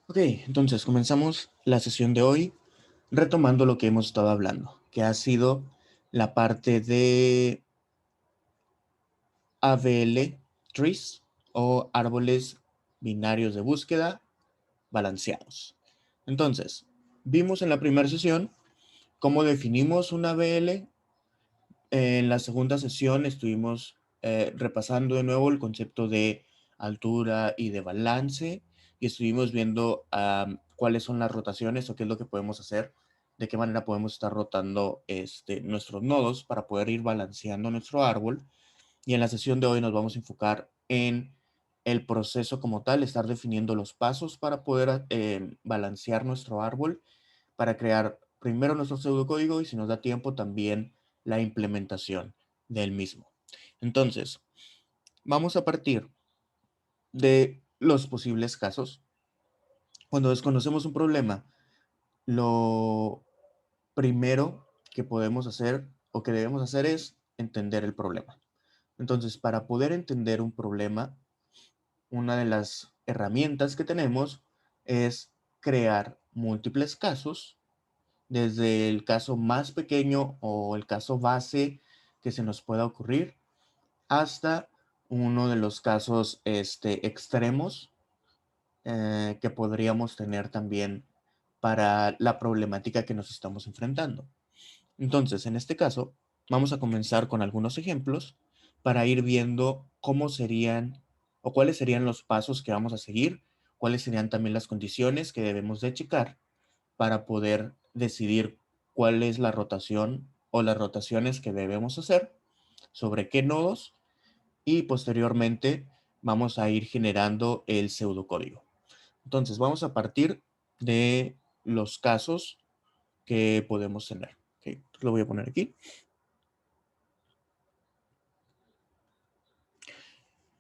Ok, entonces comenzamos la sesión de hoy retomando lo que hemos estado hablando, que ha sido la parte de ABL trees o árboles binarios de búsqueda balanceados. Entonces, vimos en la primera sesión cómo definimos un ABL. En la segunda sesión estuvimos repasando de nuevo el concepto de altura y de balance y estuvimos viendo cuáles son las rotaciones o qué es lo que podemos hacer, de qué manera podemos estar rotando nuestros nodos para poder ir balanceando nuestro árbol. Y en la sesión de hoy nos vamos a enfocar en el proceso como tal, estar definiendo los pasos para poder balancear nuestro árbol, para crear primero nuestro pseudocódigo y si nos da tiempo también la implementación del mismo. Entonces, vamos a partir de los posibles casos. Cuando desconocemos un problema, lo primero que podemos hacer o que debemos hacer es entender el problema. Entonces, para poder entender un problema, una de las herramientas que tenemos es crear múltiples casos, desde el caso más pequeño o el caso base que se nos pueda ocurrir hasta uno de los casos extremos que podríamos tener también para la problemática que nos estamos enfrentando. Entonces, en este caso, vamos a comenzar con algunos ejemplos para ir viendo cómo serían o cuáles serían los pasos que vamos a seguir, cuáles serían también las condiciones que debemos de checar para poder decidir cuál es la rotación o las rotaciones que debemos hacer, sobre qué nodos y posteriormente vamos a ir generando el pseudocódigo. Entonces, vamos a partir de los casos que podemos tener. Okay, lo voy a poner aquí.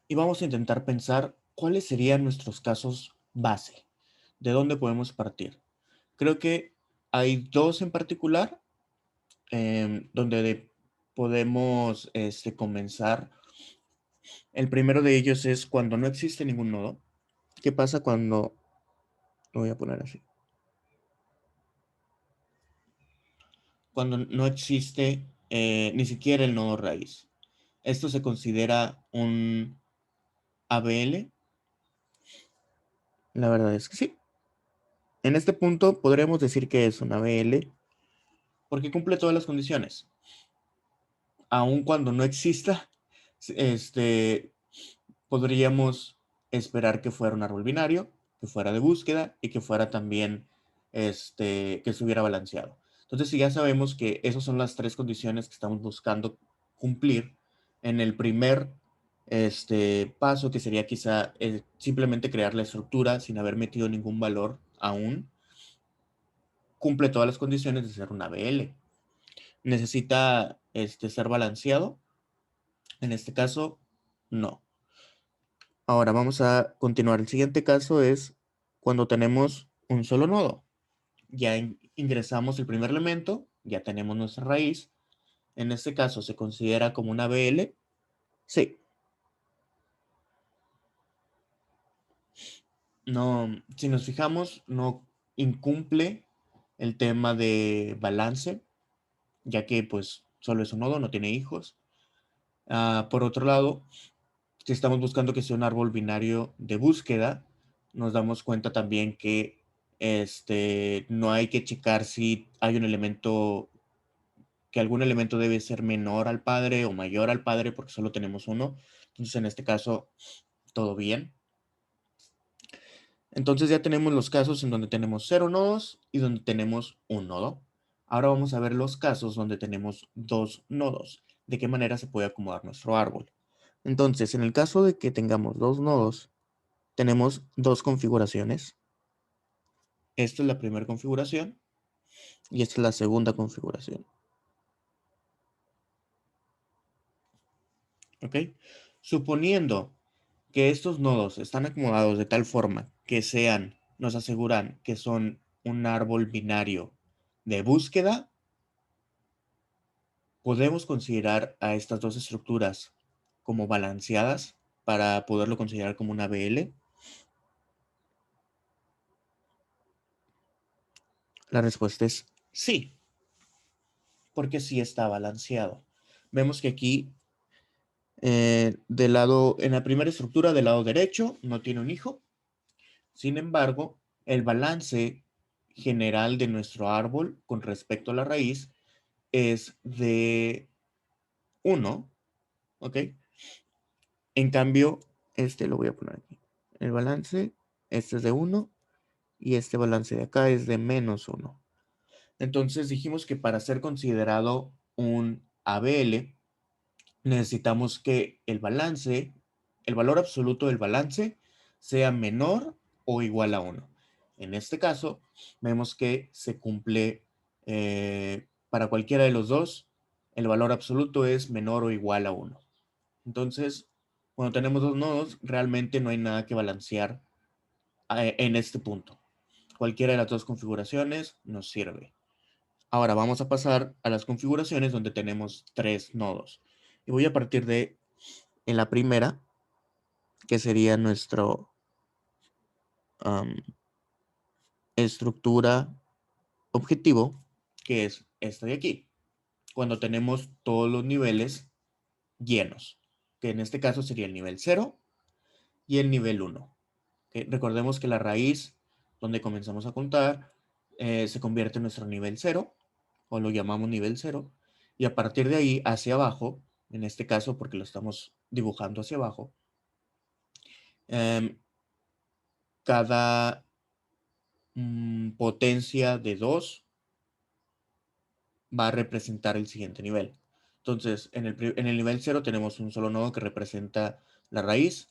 Y vamos a intentar pensar cuáles serían nuestros casos base, de dónde podemos partir. Creo que hay dos en particular donde podemos comenzar. El primero de ellos es cuando no existe ningún nodo. ¿Qué pasa cuando, lo voy a poner así, cuando no existe ni siquiera el nodo raíz? Esto se considera un ABL. La verdad es que sí. En este punto podremos decir que es un ABL porque cumple todas las condiciones. Aun cuando no exista, este, podríamos esperar que fuera un árbol binario, que fuera de búsqueda y que fuera también, que estuviera balanceado. Entonces, si ya sabemos que esas son las tres condiciones que estamos buscando cumplir en el primer paso, que sería quizá simplemente crear la estructura sin haber metido ningún valor aún, cumple todas las condiciones de ser una BL. Necesita ser balanceado. En este caso, no. Ahora vamos a continuar. El siguiente caso es cuando tenemos un solo nodo. Ya ingresamos el primer elemento, ya tenemos nuestra raíz. En este caso se considera como una BL. Sí, no, si nos fijamos, no incumple el tema de balance, ya que pues solo es un nodo, no tiene hijos. Por otro lado, si estamos buscando que sea un árbol binario de búsqueda, nos damos cuenta también que no hay que checar si hay un elemento, que algún elemento debe ser menor al padre o mayor al padre porque solo tenemos uno. Entonces, en este caso, todo bien. Entonces ya tenemos los casos en donde tenemos 0 nodos y donde tenemos un nodo. Ahora vamos a ver los casos donde tenemos dos nodos. De qué manera se puede acomodar nuestro árbol. Entonces, en el caso de que tengamos dos nodos, tenemos dos configuraciones. Esta es la primera configuración y esta es la segunda configuración. ¿Ok? Suponiendo que estos nodos están acomodados de tal forma que nos aseguran que son un árbol binario de búsqueda, podemos considerar a estas dos estructuras como balanceadas para poderlo considerar como una BL. La respuesta es sí, porque sí está balanceado. Vemos que aquí, en la primera estructura del lado derecho, no tiene un hijo. Sin embargo, el balance general de nuestro árbol con respecto a la raíz es de 1, ¿ok? En cambio, este lo voy a poner aquí. El balance, este es de 1 y este balance de acá es de -1. Entonces dijimos que para ser considerado un ABL, necesitamos que el balance, el valor absoluto del balance, sea menor o igual a 1. En este caso, vemos que se cumple para cualquiera de los dos, el valor absoluto es menor o igual a 1. Entonces, cuando tenemos dos nodos, realmente no hay nada que balancear en este punto. Cualquiera de las dos configuraciones nos sirve. Ahora vamos a pasar a las configuraciones donde tenemos tres nodos. Y voy a partir de en la primera, que sería nuestro estructura objetivo, que es esta de aquí. Cuando tenemos todos los niveles llenos, que en este caso sería el nivel 0 y el nivel 1. Recordemos que la raíz, donde comenzamos a contar, se convierte en nuestro nivel 0, o lo llamamos nivel 0, y a partir de ahí hacia abajo, en este caso porque lo estamos dibujando hacia abajo, cada potencia de 2 va a representar el siguiente nivel. Entonces, en el nivel 0 tenemos un solo nodo que representa la raíz.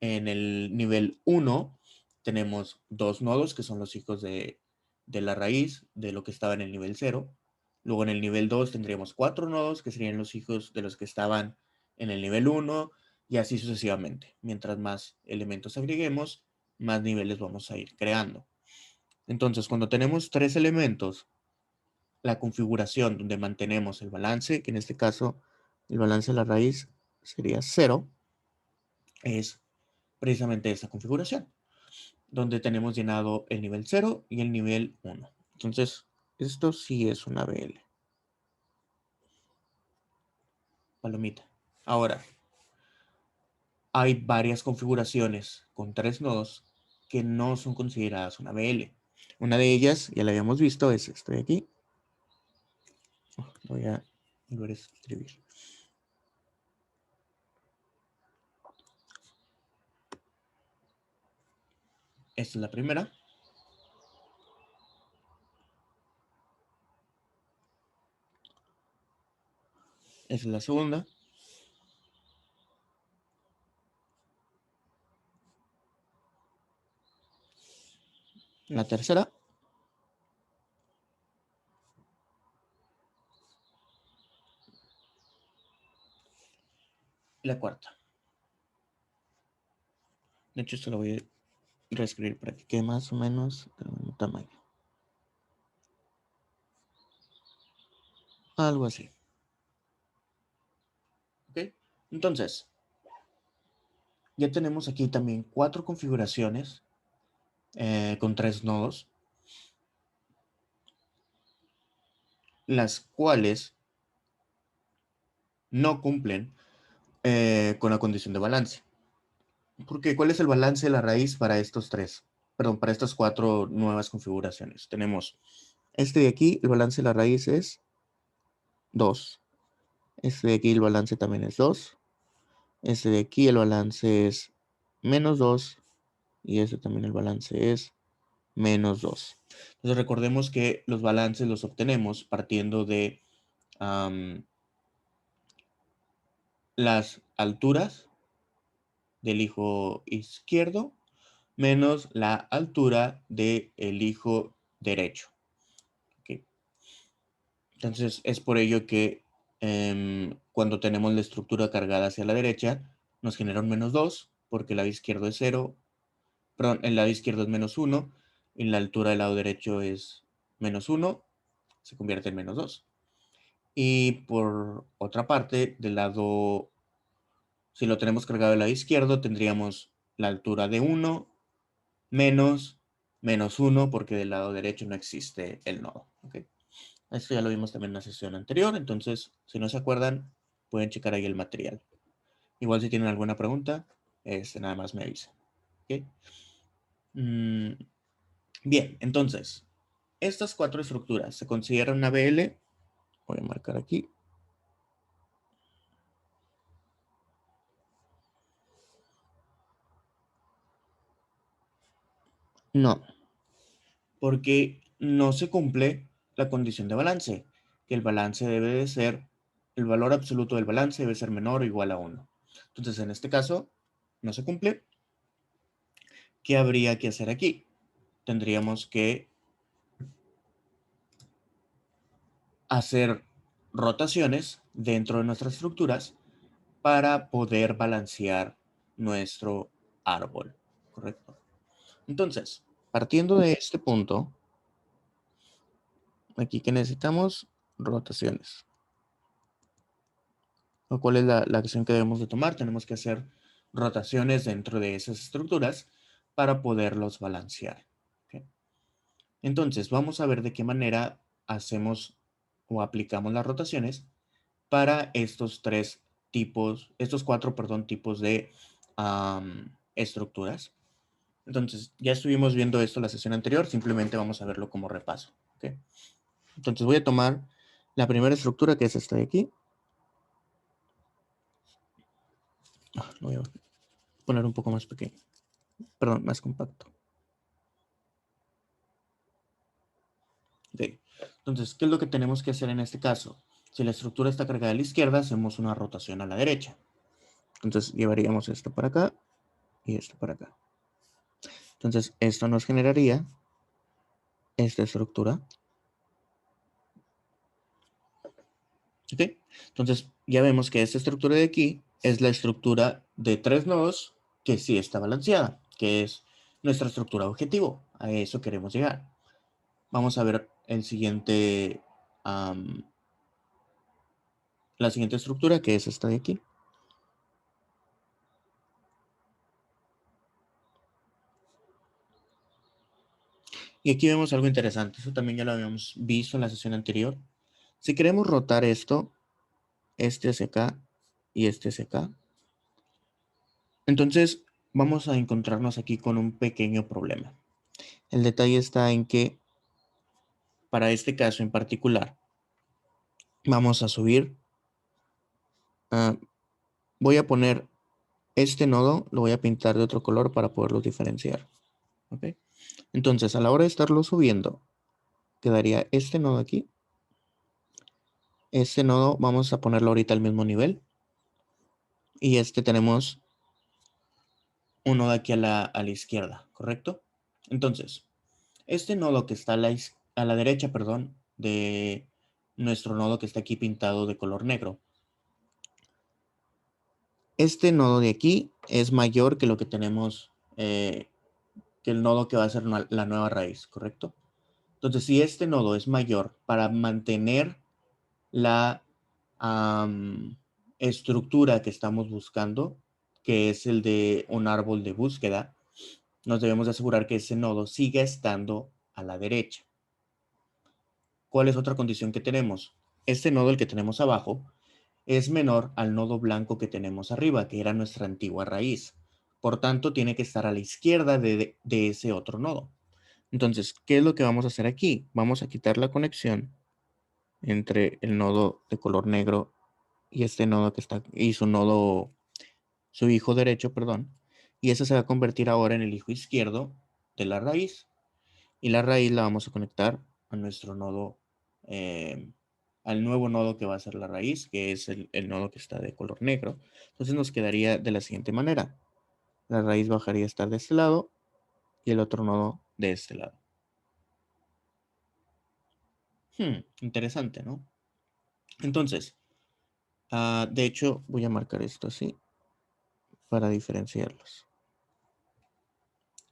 En el nivel 1 tenemos dos nodos que son los hijos de la raíz, de lo que estaba en el nivel 0. Luego en el nivel 2 tendríamos cuatro nodos que serían los hijos de los que estaban en el nivel 1 y así sucesivamente. Mientras más elementos agreguemos, más niveles vamos a ir creando. Entonces, cuando tenemos tres elementos, la configuración donde mantenemos el balance, que en este caso el balance de la raíz sería 0, es precisamente esta configuración, donde tenemos llenado el nivel 0 y el nivel 1. Entonces, esto sí es una BL. Palomita. Ahora, hay varias configuraciones con tres nodos que no son consideradas una BL. Una de ellas, ya la habíamos visto, es esto de aquí. Voy a volver a escribir. Esta es la primera. Esta es la segunda. La tercera. Y la cuarta. De hecho, esto lo voy a reescribir para que quede más o menos del mismo tamaño. Algo así. ¿Ok? Entonces, ya tenemos aquí también cuatro configuraciones con tres nodos, las cuales no cumplen con la condición de balance. Porque, ¿cuál es el balance de la raíz para estos tres? Perdón, para estas cuatro nuevas configuraciones. Tenemos este de aquí, el balance de la raíz es 2. Este de aquí, el balance también es 2. Este de aquí, el balance es -2. Y este también el balance es -2. Entonces recordemos que los balances los obtenemos partiendo de las alturas del hijo izquierdo menos la altura del hijo derecho. ¿Okay? Entonces es por ello que cuando tenemos la estructura cargada hacia la derecha, nos genera un -2, porque el lado izquierdo es 0, perdón, el lado izquierdo es -1, y la altura del lado derecho es -1, se convierte en -2. Y por otra parte, del lado, si lo tenemos cargado del lado izquierdo, tendríamos la altura de 1 menos menos 1 porque del lado derecho no existe el nodo. ¿Okay? Esto ya lo vimos también en la sesión anterior, entonces si no se acuerdan, pueden checar ahí el material. Igual si tienen alguna pregunta, nada más me avisan. ¿Okay? Bien, entonces, estas 4 estructuras se consideran una BL. Voy a marcar aquí. No, porque no se cumple la condición de balance, que el balance debe de ser, el valor absoluto del balance debe ser menor o igual a 1. Entonces, en este caso, no se cumple. ¿Qué habría que hacer aquí? Tendríamos que hacer rotaciones dentro de nuestras estructuras para poder balancear nuestro árbol, ¿correcto? Entonces, partiendo de este punto, aquí que necesitamos rotaciones. ¿Cuál es la acción que debemos de tomar? Tenemos que hacer rotaciones dentro de esas estructuras para poderlos balancear. ¿Okay? Entonces, vamos a ver de qué manera hacemos o aplicamos las rotaciones para estos cuatro, perdón, tipos de estructuras. Entonces, ya estuvimos viendo esto en la sesión anterior, simplemente vamos a verlo como repaso. ¿Okay? Entonces, voy a tomar la primera estructura, que es esta de aquí. Lo voy a poner un poco más pequeño. Perdón, más compacto. Okay. Entonces, ¿qué es lo que tenemos que hacer en este caso? Si la estructura está cargada a la izquierda, hacemos una rotación a la derecha. Entonces, llevaríamos esto para acá y esto para acá. Entonces, esto nos generaría esta estructura. ¿Ok? Entonces, ya vemos que esta estructura de aquí es la estructura de 3 nodos que sí está balanceada, que es nuestra estructura objetivo. A eso queremos llegar. Vamos a ver la siguiente estructura, que es esta de aquí. Y aquí vemos algo interesante. Eso también ya lo habíamos visto en la sesión anterior. Si queremos rotar esto, este hacia acá y este hacia acá, entonces vamos a encontrarnos aquí con un pequeño problema. El detalle está en que para este caso en particular, vamos a subir. Voy a poner este nodo, lo voy a pintar de otro color para poderlos diferenciar. ¿Ok? Entonces, a la hora de estarlo subiendo, quedaría este nodo aquí. Este nodo vamos a ponerlo ahorita al mismo nivel. Y tenemos un nodo aquí a la izquierda, ¿correcto? Entonces, este nodo que está a la derecha, perdón, de nuestro nodo que está aquí pintado de color negro. Este nodo de aquí es mayor que lo que tenemos, que el nodo que va a ser la nueva raíz, ¿correcto? Entonces, si este nodo es mayor para mantener la estructura que estamos buscando, que es el de un árbol de búsqueda, nos debemos asegurar que ese nodo siga estando a la derecha. ¿Cuál es otra condición que tenemos? Este nodo, el que tenemos abajo, es menor al nodo blanco que tenemos arriba, que era nuestra antigua raíz. Por tanto, tiene que estar a la izquierda de ese otro nodo. Entonces, ¿qué es lo que vamos a hacer aquí? Vamos a quitar la conexión entre el nodo de color negro y este nodo que está, y su hijo derecho, perdón, y ese se va a convertir ahora en el hijo izquierdo de la raíz. Y la raíz la vamos a conectar a nuestro nodo, al nuevo nodo que va a ser la raíz, que es el nodo que está de color negro. Entonces nos quedaría de la siguiente manera. La raíz bajaría a estar de este lado y el otro nodo de este lado. Interesante, ¿no? Entonces, de hecho, voy a marcar esto así para diferenciarlos.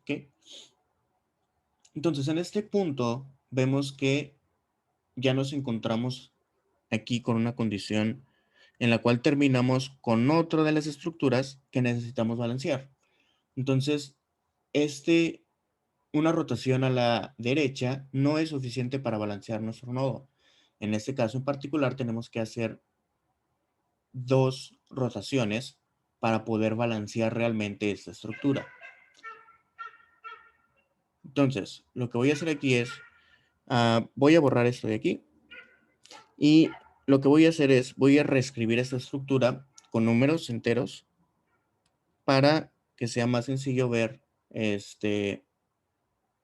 ¿Ok? Entonces, en este punto, vemos que ya nos encontramos aquí con una condición en la cual terminamos con otra de las estructuras que necesitamos balancear. Entonces, este una rotación a la derecha no es suficiente para balancear nuestro nodo. En este caso en particular tenemos que hacer 2 rotaciones para poder balancear realmente esta estructura. Entonces, lo que voy a hacer aquí es, voy a borrar esto de aquí y lo que voy a hacer es, voy a reescribir esta estructura con números enteros para que sea más sencillo ver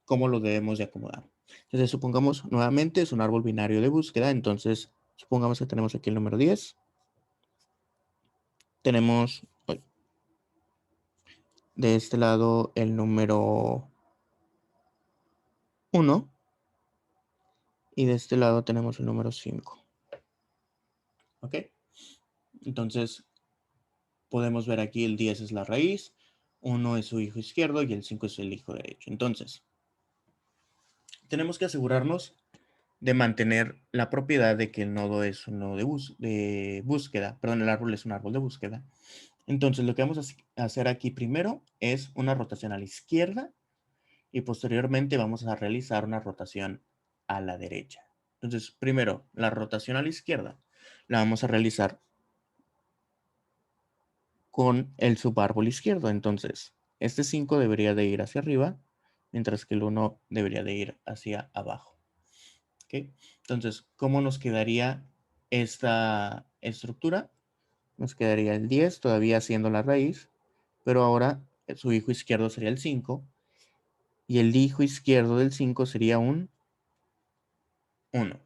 cómo lo debemos de acomodar. Entonces, supongamos nuevamente es un árbol binario de búsqueda, entonces supongamos que tenemos aquí el número 10, tenemos de este lado el número 1 y de este lado tenemos el número 5. ¿Ok? Entonces, podemos ver aquí el 10 es la raíz, 1 es su hijo izquierdo y el 5 es el hijo derecho. Entonces, tenemos que asegurarnos de mantener la propiedad de que el nodo es un nodo de búsqueda, perdón, el árbol es un árbol de búsqueda. Entonces, lo que vamos a hacer aquí primero es una rotación a la izquierda y posteriormente vamos a realizar una rotación a la derecha. Entonces, primero, la rotación a la izquierda la vamos a realizar con el subárbol izquierdo. Entonces, este 5 debería de ir hacia arriba, mientras que el 1 debería de ir hacia abajo. ¿Okay? Entonces, ¿cómo nos quedaría esta estructura? Nos quedaría el 10 todavía siendo la raíz, pero ahora su hijo izquierdo sería el 5 y el hijo izquierdo del 5 sería un 1.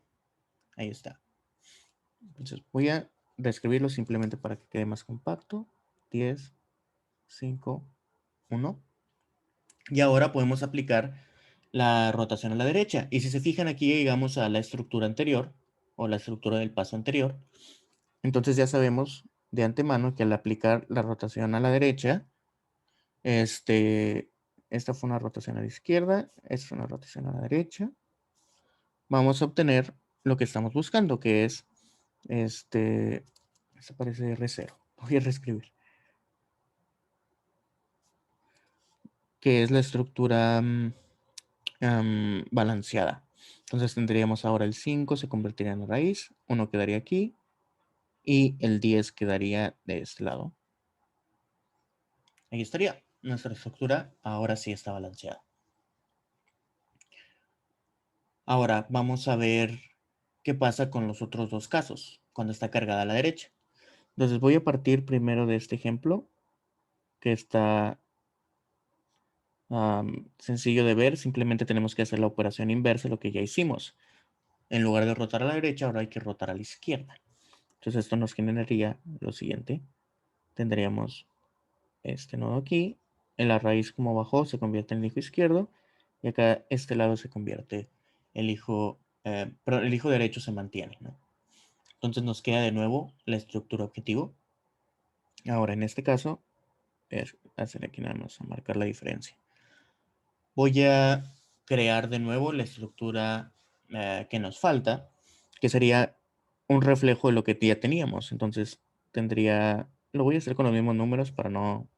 Ahí está. Entonces voy a reescribirlo simplemente para que quede más compacto. 10, 5, 1. Y ahora podemos aplicar la rotación a la derecha. Y si se fijan aquí llegamos a la estructura anterior o la estructura del paso anterior. Entonces ya sabemos de antemano que al aplicar la rotación a la derecha, esta fue una rotación a la izquierda, esta fue una rotación a la derecha. Vamos a obtener lo que estamos buscando, que es este parece R0. Voy a reescribir. Que es la estructura balanceada. Entonces tendríamos ahora el 5 se convertiría en la raíz, 1 quedaría aquí y el 10 quedaría de este lado. Ahí estaría. Nuestra estructura ahora sí está balanceada. Ahora vamos a ver qué pasa con los otros dos casos, cuando está cargada a la derecha. Entonces voy a partir primero de este ejemplo, que está sencillo de ver. Simplemente tenemos que hacer la operación inversa de lo que ya hicimos. En lugar de rotar a la derecha, ahora hay que rotar a la izquierda. Entonces esto nos generaría lo siguiente. Tendríamos este nodo aquí. En la raíz como bajó se convierte en el hijo izquierdo. Y acá este lado se convierte el hijo derecho se mantiene, ¿no? Entonces nos queda de nuevo la estructura objetivo. Ahora en este caso, es hacer aquí nada más a marcar la diferencia. Voy a crear de nuevo la estructura que nos falta, que sería un reflejo de lo que ya teníamos. Entonces lo voy a hacer con los mismos números para no,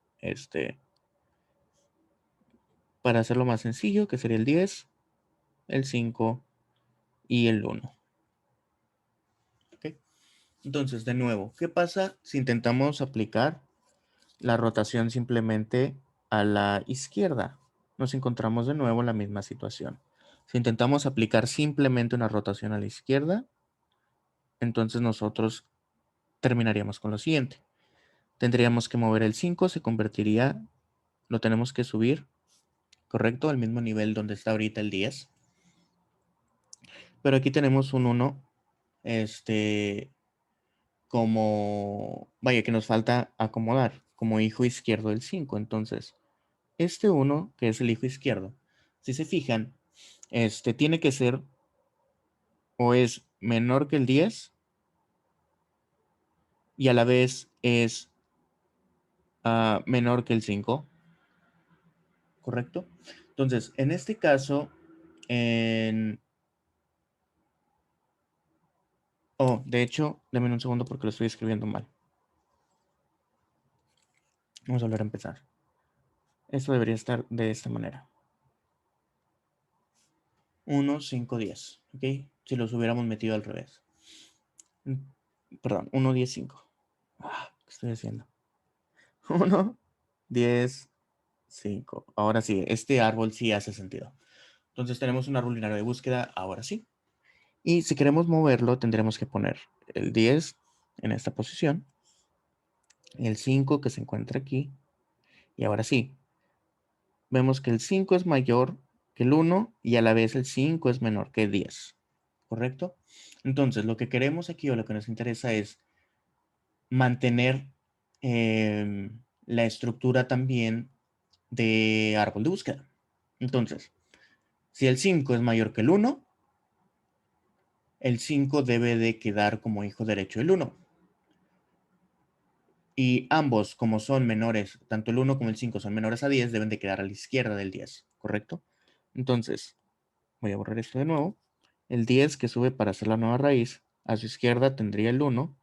para hacerlo más sencillo, que sería el 10, el 5 y el 1. ¿Okay? Entonces, de nuevo, ¿qué pasa si intentamos aplicar la rotación simplemente a la izquierda? Nos encontramos de nuevo en la misma situación. Si intentamos aplicar simplemente una rotación a la izquierda, entonces nosotros terminaríamos con lo siguiente. Tendríamos que mover el 5, se convertiría, lo tenemos que subir, ¿correcto? Al mismo nivel donde está ahorita el 10. Pero aquí tenemos un 1, vaya, que nos falta acomodar como hijo izquierdo del 5. Entonces, este 1, que es el hijo izquierdo, si se fijan, tiene que ser o es menor que el 10 y a la vez es menor que el 5, ¿correcto? Entonces, en este caso, de hecho, dame un segundo porque lo estoy escribiendo mal. Vamos a volver a empezar. Esto debería estar de esta manera. 1, 5, 10. ¿Ok? Si los hubiéramos metido al revés. Perdón, 1, 10, 5. ¿Qué estoy haciendo? 1, 10, 5. Ahora sí, este árbol sí hace sentido. Entonces tenemos un árbol binario de búsqueda, ahora sí. Y si queremos moverlo, tendremos que poner el 10 en esta posición, el 5 que se encuentra aquí, y ahora sí, vemos que el 5 es mayor que el 1 y a la vez el 5 es menor que el 10, ¿correcto? Entonces, lo que queremos aquí o lo que nos interesa es mantener la estructura también de árbol de búsqueda. Entonces, si el 5 es mayor que el 1, el 5 debe de quedar como hijo derecho del 1. Y ambos, como son menores, tanto el 1 como el 5 son menores a 10, deben de quedar a la izquierda del 10, ¿correcto? Entonces, voy a borrar esto de nuevo. El 10 que sube para hacer la nueva raíz, a su izquierda tendría el 1,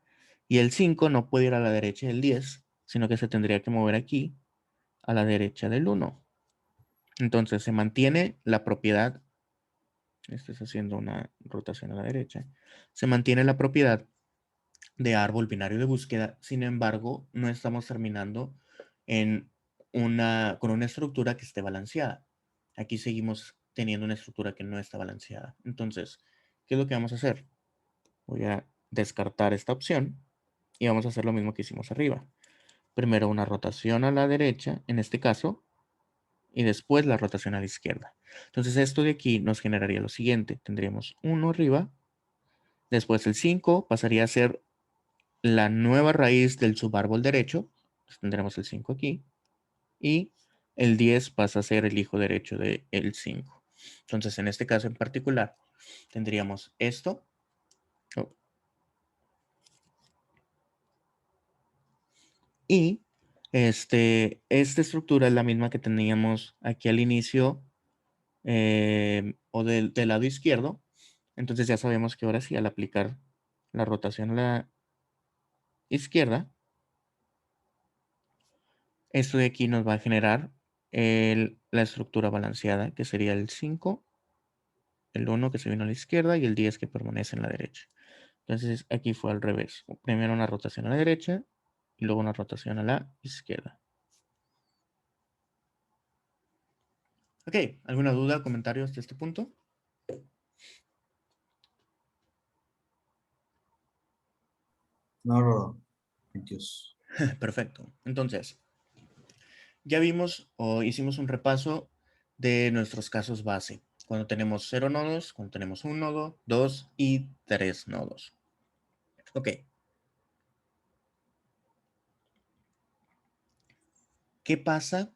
y el 5 no puede ir a la derecha del 10, sino que se tendría que mover aquí, a la derecha del 1. Entonces, se mantiene la propiedad, esto es haciendo una rotación a la derecha, se mantiene la propiedad de árbol binario de búsqueda, sin embargo, no estamos terminando con una estructura que esté balanceada. Aquí seguimos teniendo una estructura que no está balanceada. Entonces, ¿qué es lo que vamos a hacer? Voy a descartar esta opción y vamos a hacer lo mismo que hicimos arriba. Primero una rotación a la derecha, en este caso, y después la rotación a la izquierda. Entonces, esto de aquí nos generaría lo siguiente. Tendríamos 1 arriba, después el 5 pasaría a ser la nueva raíz del subárbol derecho, pues tendremos el 5 aquí, y el 10 pasa a ser el hijo derecho del 5. Entonces, en este caso en particular, tendríamos esto. Oh, y esta estructura es la misma que teníamos aquí al inicio o del lado izquierdo. Entonces ya sabemos que ahora sí, al aplicar la rotación a la izquierda, esto de aquí nos va a generar la estructura balanceada, que sería el 5, el 1 que se vino a la izquierda y el 10 que permanece en la derecha. Entonces aquí fue al revés. Primero una rotación a la derecha y luego una rotación a la izquierda. Ok, ¿alguna duda o comentario hasta este punto? No, Rodo. Dios. Perfecto. Entonces, ya vimos o hicimos un repaso de nuestros casos base. Cuando tenemos 0 nodos, cuando tenemos un nodo, 2 y 3 nodos. Ok. ¿Qué pasa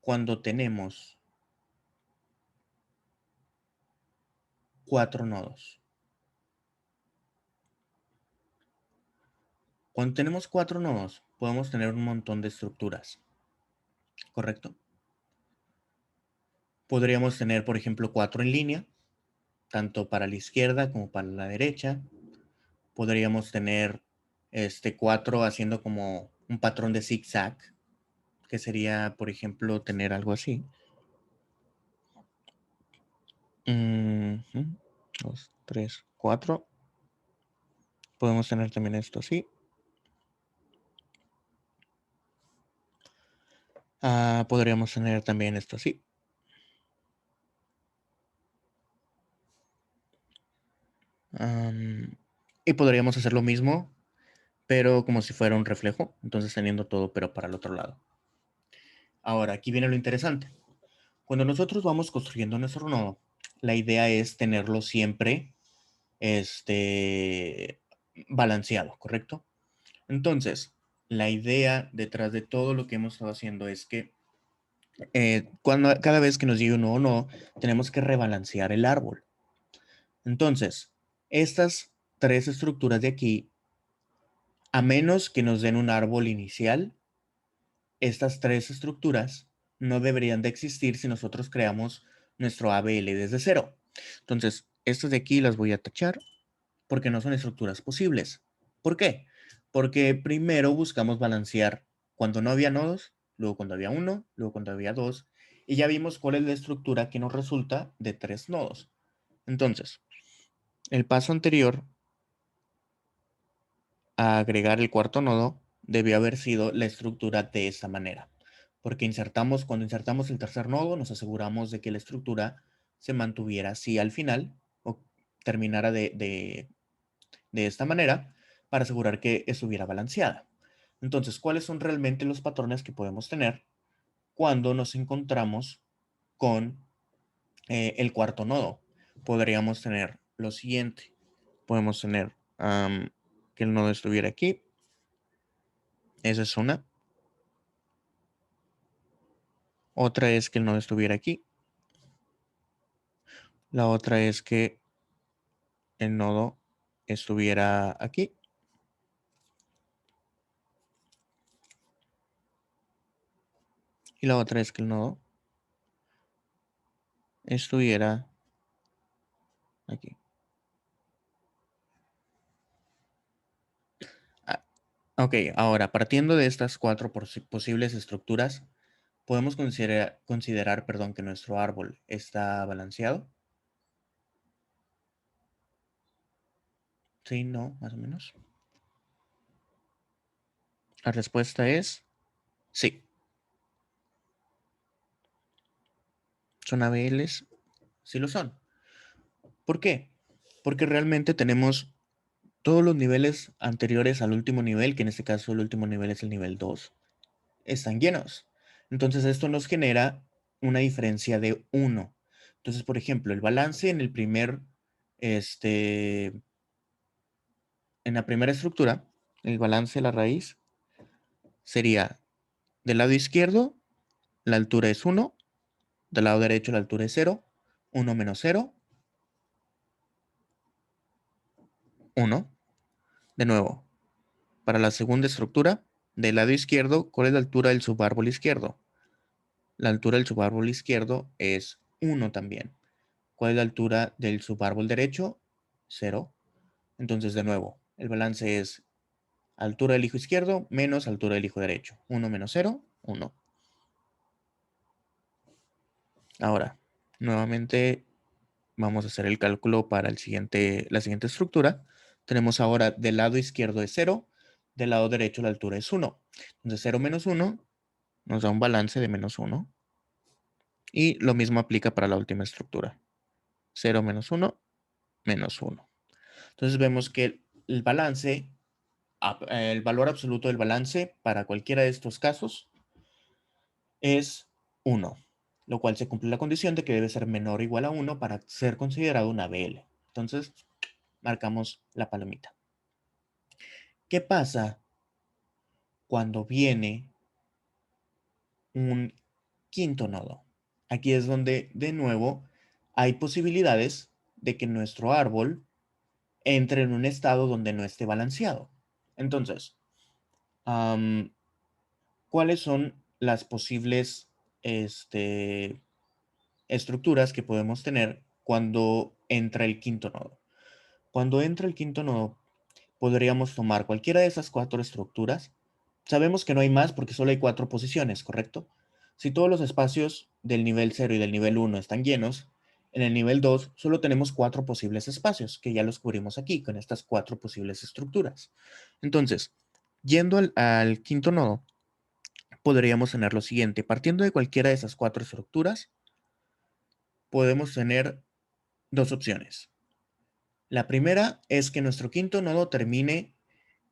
cuando tenemos 4 nodos? Cuando tenemos 4 nodos, podemos tener un montón de estructuras, ¿correcto? Podríamos tener, por ejemplo, 4 en línea, tanto para la izquierda como para la derecha. Podríamos tener 4 haciendo como un patrón de zigzag, que sería, por ejemplo, tener algo así. 2, 3, 4. Podemos tener también esto así. Podríamos tener también esto así. Y podríamos hacer lo mismo, pero como si fuera un reflejo. Entonces teniendo todo, pero para el otro lado. Ahora, aquí viene lo interesante. Cuando nosotros vamos construyendo nuestro nodo, la idea es tenerlo siempre balanceado, ¿correcto? Entonces, la idea detrás de todo lo que hemos estado haciendo es que cada vez que nos llegue un nuevo nodo, tenemos que rebalancear el árbol. Entonces, estas 3 estructuras de aquí, a menos que nos den un árbol inicial, estas 3 estructuras no deberían de existir si nosotros creamos nuestro ABL desde cero. Entonces, estas de aquí las voy a tachar porque no son estructuras posibles. ¿Por qué? Porque primero buscamos balancear cuando no había nodos, luego cuando había uno, luego cuando había dos, Y ya vimos cuál es la estructura que nos resulta de 3 nodos. Entonces, el paso anterior a agregar el cuarto nodo debió haber sido la estructura de esta manera. Porque cuando insertamos el tercer nodo, nos aseguramos de que la estructura se mantuviera así al final o terminara de esta manera para asegurar que estuviera balanceada. Entonces, ¿cuáles son realmente los patrones que podemos tener cuando nos encontramos con el cuarto nodo? Podríamos tener lo siguiente. Podemos tener que el nodo estuviera aquí. Esa es una. Otra es que el nodo estuviera aquí. La otra es que el nodo estuviera aquí. Y la otra es que el nodo estuviera aquí. Ah, ok, ahora partiendo de estas 4 posibles estructuras, podemos considerar, perdón, que nuestro árbol está balanceado. Sí, no, más o menos. La respuesta es sí. ¿Son ABLs? Sí lo son. ¿Por qué? Porque realmente tenemos todos los niveles anteriores al último nivel, que en este caso el último nivel es el nivel 2, están llenos. Entonces esto nos genera una diferencia de 1. Entonces, por ejemplo, el balance en el en la primera estructura, el balance de la raíz sería del lado izquierdo, la altura es 1, del lado derecho la altura es 0, 1 menos 0, 1. De nuevo, para la segunda estructura, del lado izquierdo, ¿cuál es la altura del subárbol izquierdo? La altura del subárbol izquierdo es 1 también. ¿Cuál es la altura del subárbol derecho? 0. Entonces, de nuevo, el balance es altura del hijo izquierdo menos altura del hijo derecho. 1 menos 0, 1. Ahora, nuevamente vamos a hacer el cálculo para la siguiente estructura. Tenemos ahora del lado izquierdo es 0, del lado derecho la altura es 1. Entonces 0 menos 1 nos da un balance de menos 1. Y lo mismo aplica para la última estructura. 0 menos 1, menos 1. Entonces vemos que el balance, el valor absoluto del balance para cualquiera de estos casos es 1, lo cual se cumple la condición de que debe ser menor o igual a 1 para ser considerado una BL. Entonces, marcamos la palomita. ¿Qué pasa cuando viene un quinto nodo? Aquí es donde, de nuevo, hay posibilidades de que nuestro árbol entre en un estado donde no esté balanceado. Entonces, ¿cuáles son las posibles estructuras que podemos tener cuando entra el quinto nodo? Cuando entra el quinto nodo, podríamos tomar cualquiera de esas 4 estructuras. Sabemos que no hay más porque solo hay 4 posiciones, ¿correcto? Si todos los espacios del nivel 0 y del nivel 1 están llenos, en el nivel 2 solo tenemos 4 posibles espacios, que ya los cubrimos aquí con estas 4 posibles estructuras. Entonces, yendo al quinto nodo, podríamos tener lo siguiente. Partiendo de cualquiera de esas 4 estructuras, podemos tener 2 opciones. La primera es que nuestro quinto nodo termine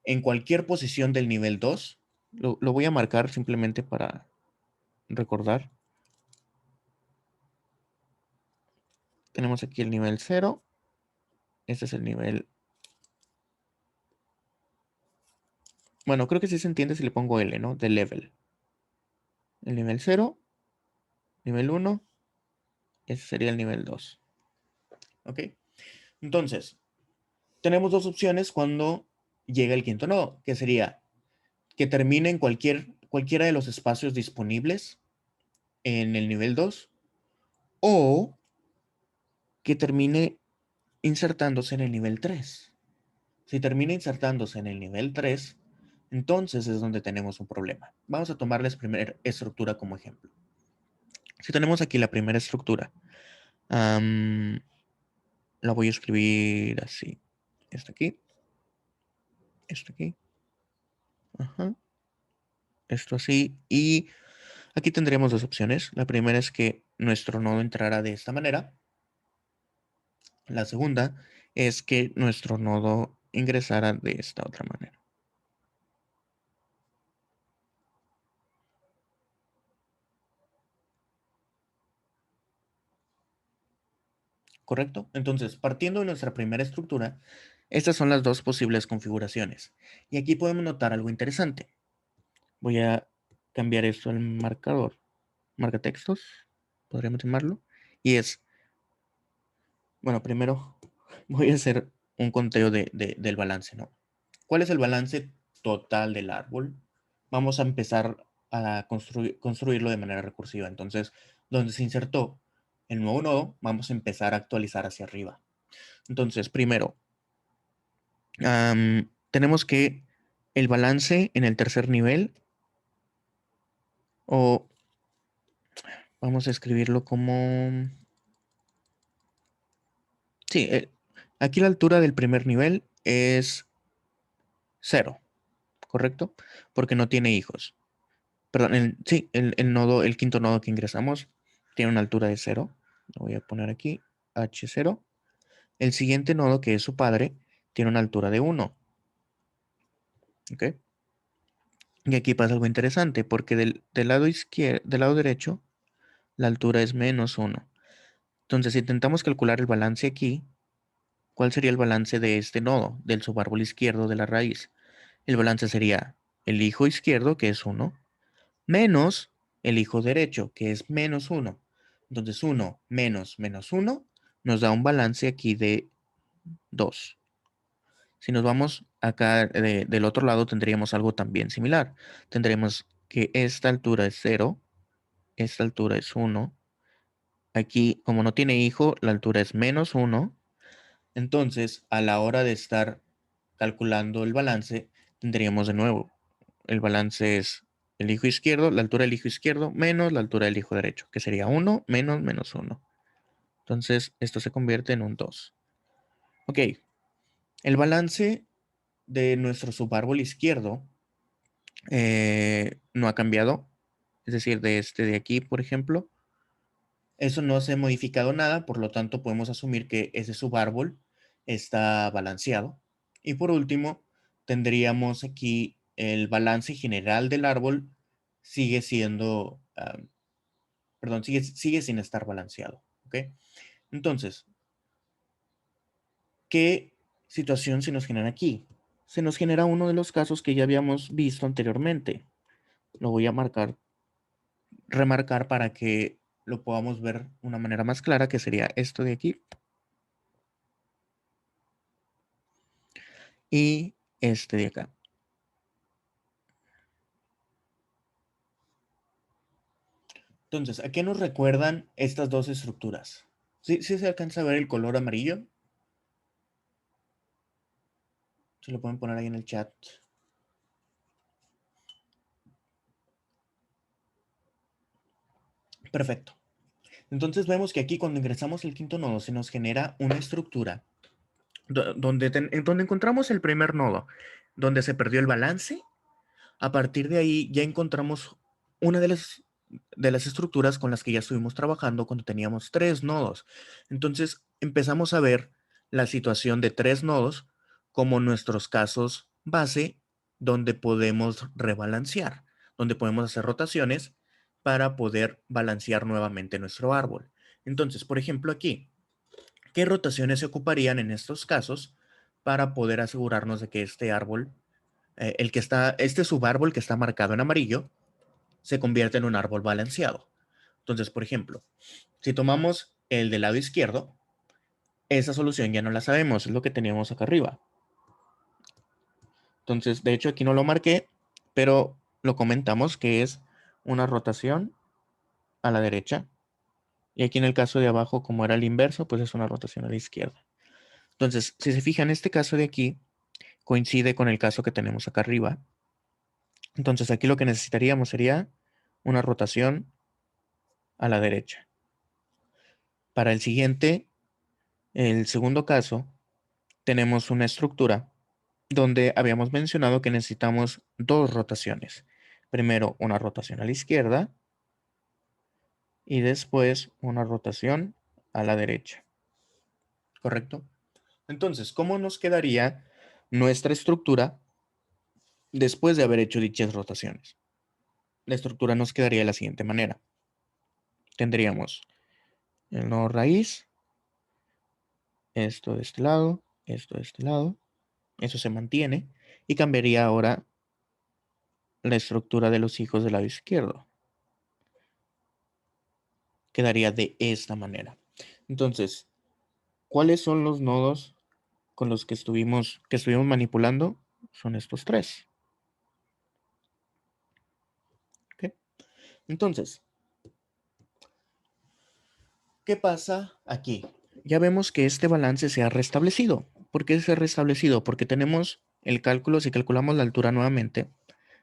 en cualquier posición del nivel 2. Lo voy a marcar simplemente para recordar. Tenemos aquí el nivel 0. Este es el nivel... Bueno, creo que sí se entiende si le pongo L, ¿no? De level. El nivel 0, nivel 1, ese sería el nivel 2. ¿Ok? Entonces, tenemos 2 opciones cuando llega el quinto nodo, que sería que termine en cualquiera de los espacios disponibles en el nivel 2 o que termine insertándose en el nivel 3. Si termina insertándose en el nivel 3, entonces es donde tenemos un problema. Vamos a tomar la primera estructura como ejemplo. Si tenemos aquí la primera estructura, la voy a escribir así. Esto aquí. Esto aquí. Ajá. Esto así. Y aquí tendríamos dos opciones. La primera es que nuestro nodo entrara de esta manera. La segunda es que nuestro nodo ingresara de esta otra manera. ¿Correcto? Entonces, partiendo de nuestra primera estructura, estas son las dos posibles configuraciones. Y aquí podemos notar algo interesante. Voy a cambiar esto al marcador. Marcatextos, podríamos llamarlo. Y es, bueno, primero voy a hacer un conteo del balance, ¿no? ¿Cuál es el balance total del árbol? Vamos a empezar a construirlo de manera recursiva. Entonces, donde se insertó el nuevo nodo, vamos a empezar a actualizar hacia arriba. Entonces, primero, tenemos que el balance en el tercer nivel, o vamos a escribirlo como... Sí, aquí la altura del primer nivel es 0, ¿correcto? Porque no tiene hijos. Perdón, sí, el nodo, el quinto nodo que ingresamos tiene una altura de 0. Lo voy a poner aquí, H0. El siguiente nodo, que es su padre, tiene una altura de 1. ¿Ok? Y aquí pasa algo interesante, porque del lado izquierdo, del lado derecho, la altura es -1. Entonces, si intentamos calcular el balance aquí, ¿cuál sería el balance de este nodo, del subárbol izquierdo de la raíz? El balance sería el hijo izquierdo, que es 1, menos el hijo derecho, que es -1. Entonces, 1 menos -1 nos da un balance aquí de 2. Si nos vamos acá del otro lado, tendríamos algo también similar. Tendremos que esta altura es 0, esta altura es 1. Aquí, como no tiene hijo, la altura es -1. Entonces, a la hora de estar calculando el balance, tendríamos de nuevo, el balance es el hijo izquierdo, la altura del hijo izquierdo menos la altura del hijo derecho, que sería 1 menos -1. Entonces, esto se convierte en un 2. Ok, el balance de nuestro subárbol izquierdo no ha cambiado. Es decir, de este de aquí, por ejemplo, eso no se ha modificado nada, por lo tanto podemos asumir que ese subárbol está balanceado. Y por último, tendríamos aquí el balance general del árbol sigue siendo, perdón, sigue sin estar balanceado. ¿Ok? Entonces, ¿qué situación se nos genera aquí? Se nos genera uno de los casos que ya habíamos visto anteriormente. Lo voy a remarcar para que lo podamos ver de una manera más clara, que sería esto de aquí y este de acá. Entonces, ¿a qué nos recuerdan estas dos estructuras? ¿Sí, sí se alcanza a ver el color amarillo? Se lo pueden poner ahí en el chat. Perfecto. Entonces vemos que aquí cuando ingresamos el quinto nodo se nos genera una estructura donde encontramos el primer nodo, donde se perdió el balance. A partir de ahí ya encontramos una de las estructuras con las que ya estuvimos trabajando cuando teníamos 3 nodos. Entonces empezamos a ver la situación de 3 nodos como nuestros casos base, donde podemos rebalancear, donde podemos hacer rotaciones para poder balancear nuevamente nuestro árbol. Entonces, por ejemplo, aquí, ¿qué rotaciones se ocuparían en estos casos para poder asegurarnos de que este árbol, este subárbol que está marcado en amarillo, se convierte en un árbol balanceado? Entonces, por ejemplo, si tomamos el del lado izquierdo, esa solución ya no la sabemos, es lo que teníamos acá arriba. Entonces, de hecho, aquí no lo marqué, pero lo comentamos que es una rotación a la derecha. Y aquí en el caso de abajo, como era el inverso, pues es una rotación a la izquierda. Entonces, si se fijan, este caso de aquí coincide con el caso que tenemos acá arriba. Entonces, aquí lo que necesitaríamos sería una rotación a la derecha. Para el siguiente, el segundo caso, tenemos una estructura donde habíamos mencionado que necesitamos dos rotaciones. Primero una rotación a la izquierda y después una rotación a la derecha. ¿Correcto? Entonces, ¿cómo nos quedaría nuestra estructura después de haber hecho dichas rotaciones? La estructura nos quedaría de la siguiente manera. Tendríamos el nodo raíz, esto de este lado, esto de este lado, eso se mantiene y cambiaría ahora la estructura de los hijos del lado izquierdo. Quedaría de esta manera. Entonces, ¿cuáles son los nodos con los que estuvimos manipulando? Son estos tres. ¿Ok? Entonces, ¿qué pasa aquí? Ya vemos que este balance se ha restablecido. ¿Por qué se ha restablecido? Porque tenemos el cálculo, si calculamos la altura nuevamente,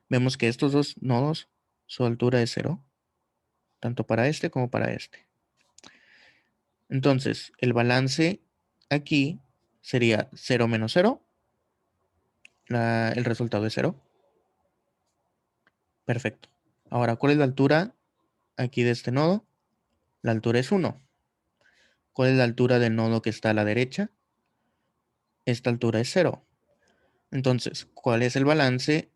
vemos que estos dos nodos, su altura es 0, tanto para este como para este. Entonces, el balance aquí sería 0 menos 0. El resultado es 0. Perfecto. Ahora, ¿cuál es la altura aquí de este nodo? La altura es 1. ¿Cuál es la altura del nodo que está a la derecha? Esta altura es 0. Entonces, ¿cuál es el balance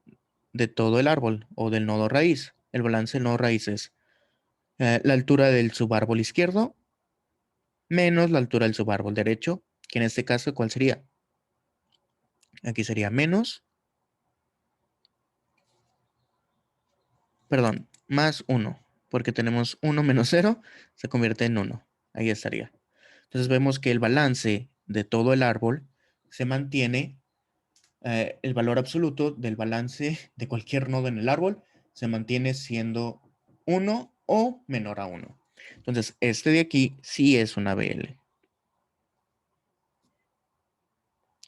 de todo el árbol o del nodo raíz? El balance del nodo raíz es la altura del subárbol izquierdo menos la altura del subárbol derecho, que en este caso, ¿cuál sería? Aquí sería menos, perdón, más 1, porque tenemos 1 menos 0, se convierte en 1. Ahí estaría. Entonces vemos que el balance de todo el árbol se mantiene, el valor absoluto del balance de cualquier nodo en el árbol se mantiene siendo 1 o menor a 1. Entonces, este de aquí sí es una BL.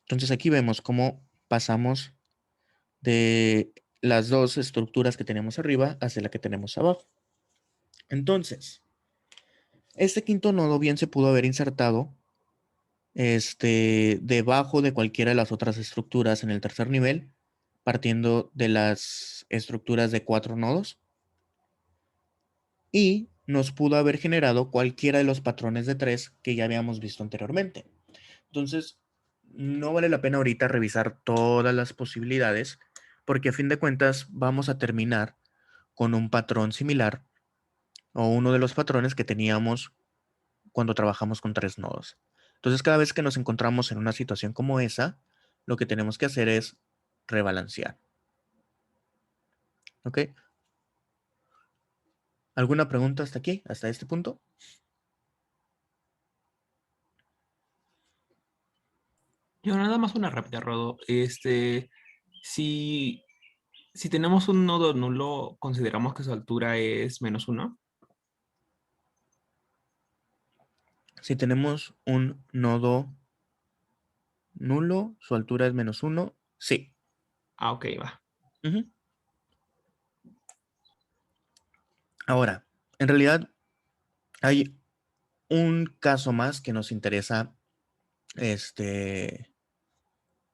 Entonces aquí vemos cómo pasamos de las dos estructuras que tenemos arriba hacia la que tenemos abajo. Entonces, este quinto nodo bien se pudo haber insertado debajo de cualquiera de las otras estructuras en el tercer nivel, partiendo de las estructuras de 4 nodos, y nos pudo haber generado cualquiera de los patrones de 3 que ya habíamos visto anteriormente. Entonces, no vale la pena ahorita revisar todas las posibilidades, porque a fin de cuentas vamos a terminar con un patrón similar o uno de los patrones que teníamos cuando trabajamos con 3 nodos. Entonces, cada vez que nos encontramos en una situación como esa, lo que tenemos que hacer es rebalancear. ¿Ok? ¿Alguna pregunta hasta aquí, hasta este punto? Yo nada más una rápida, Rodo. Si, si tenemos un nodo nulo, consideramos que su altura es -1. Si tenemos un nodo nulo, su altura es -1, sí. Ah, ok, va. Ujú. Ahora, en realidad hay un caso más que nos interesa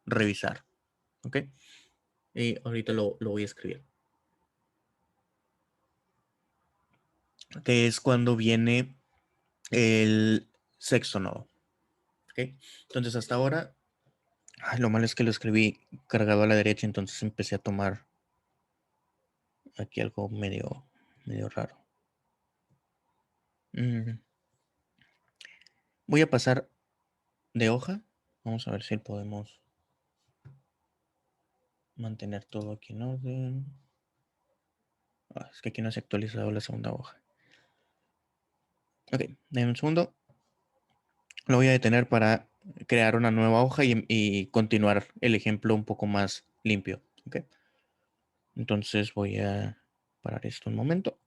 revisar. ¿Ok? Y ahorita lo voy a escribir. Que es cuando viene el sexto nodo. ¿Ok? Entonces, hasta ahora, lo malo es que lo escribí cargado a la derecha, entonces empecé a tomar aquí algo medio raro. Voy a pasar de hoja. Vamos a ver si podemos mantener todo aquí en orden. Es que aquí no se ha actualizado la segunda hoja. Ok, denme un segundo. Lo voy a detener para crear una nueva hoja y continuar el ejemplo un poco más limpio. Ok. Entonces voy a parar esto un momento.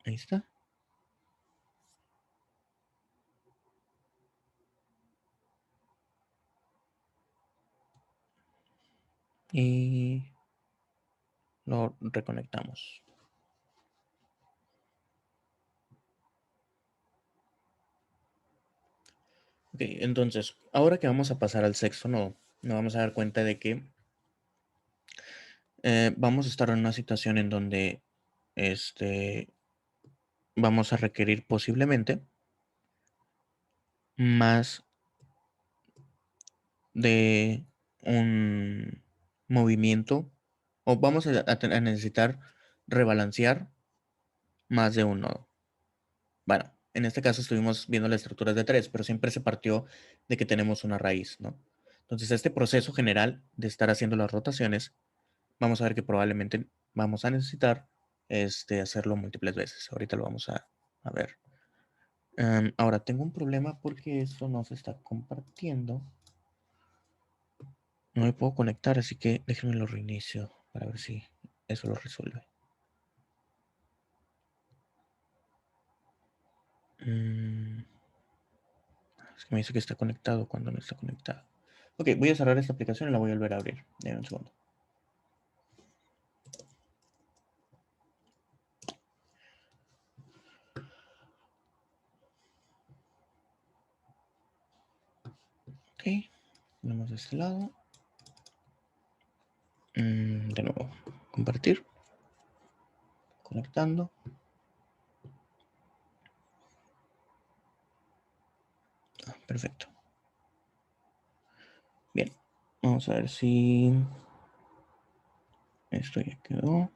Ahí está. Y lo reconectamos. Ok, entonces, ahora que vamos a pasar al sexto nodo, nos vamos a dar cuenta de que vamos a estar en una situación en donde vamos a requerir posiblemente más de un movimiento, o vamos a necesitar rebalancear más de un nodo. Bueno, en este caso estuvimos viendo las estructuras de 3, pero siempre se partió de que tenemos una raíz, ¿no? Entonces, este proceso general de estar haciendo las rotaciones, vamos a ver que probablemente vamos a necesitar hacerlo múltiples veces. Ahorita lo vamos a ver. Ahora, tengo un problema porque esto no se está compartiendo. No me puedo conectar, así que déjenme lo reinicio para ver si eso lo resuelve. Es que me dice que está conectado cuando no está conectado. Ok, voy a cerrar esta aplicación y la voy a volver a abrir. Dame un segundo. Ok, tenemos de este lado. De nuevo, compartir. Conectando. Perfecto. Bien, vamos a ver si esto ya quedó.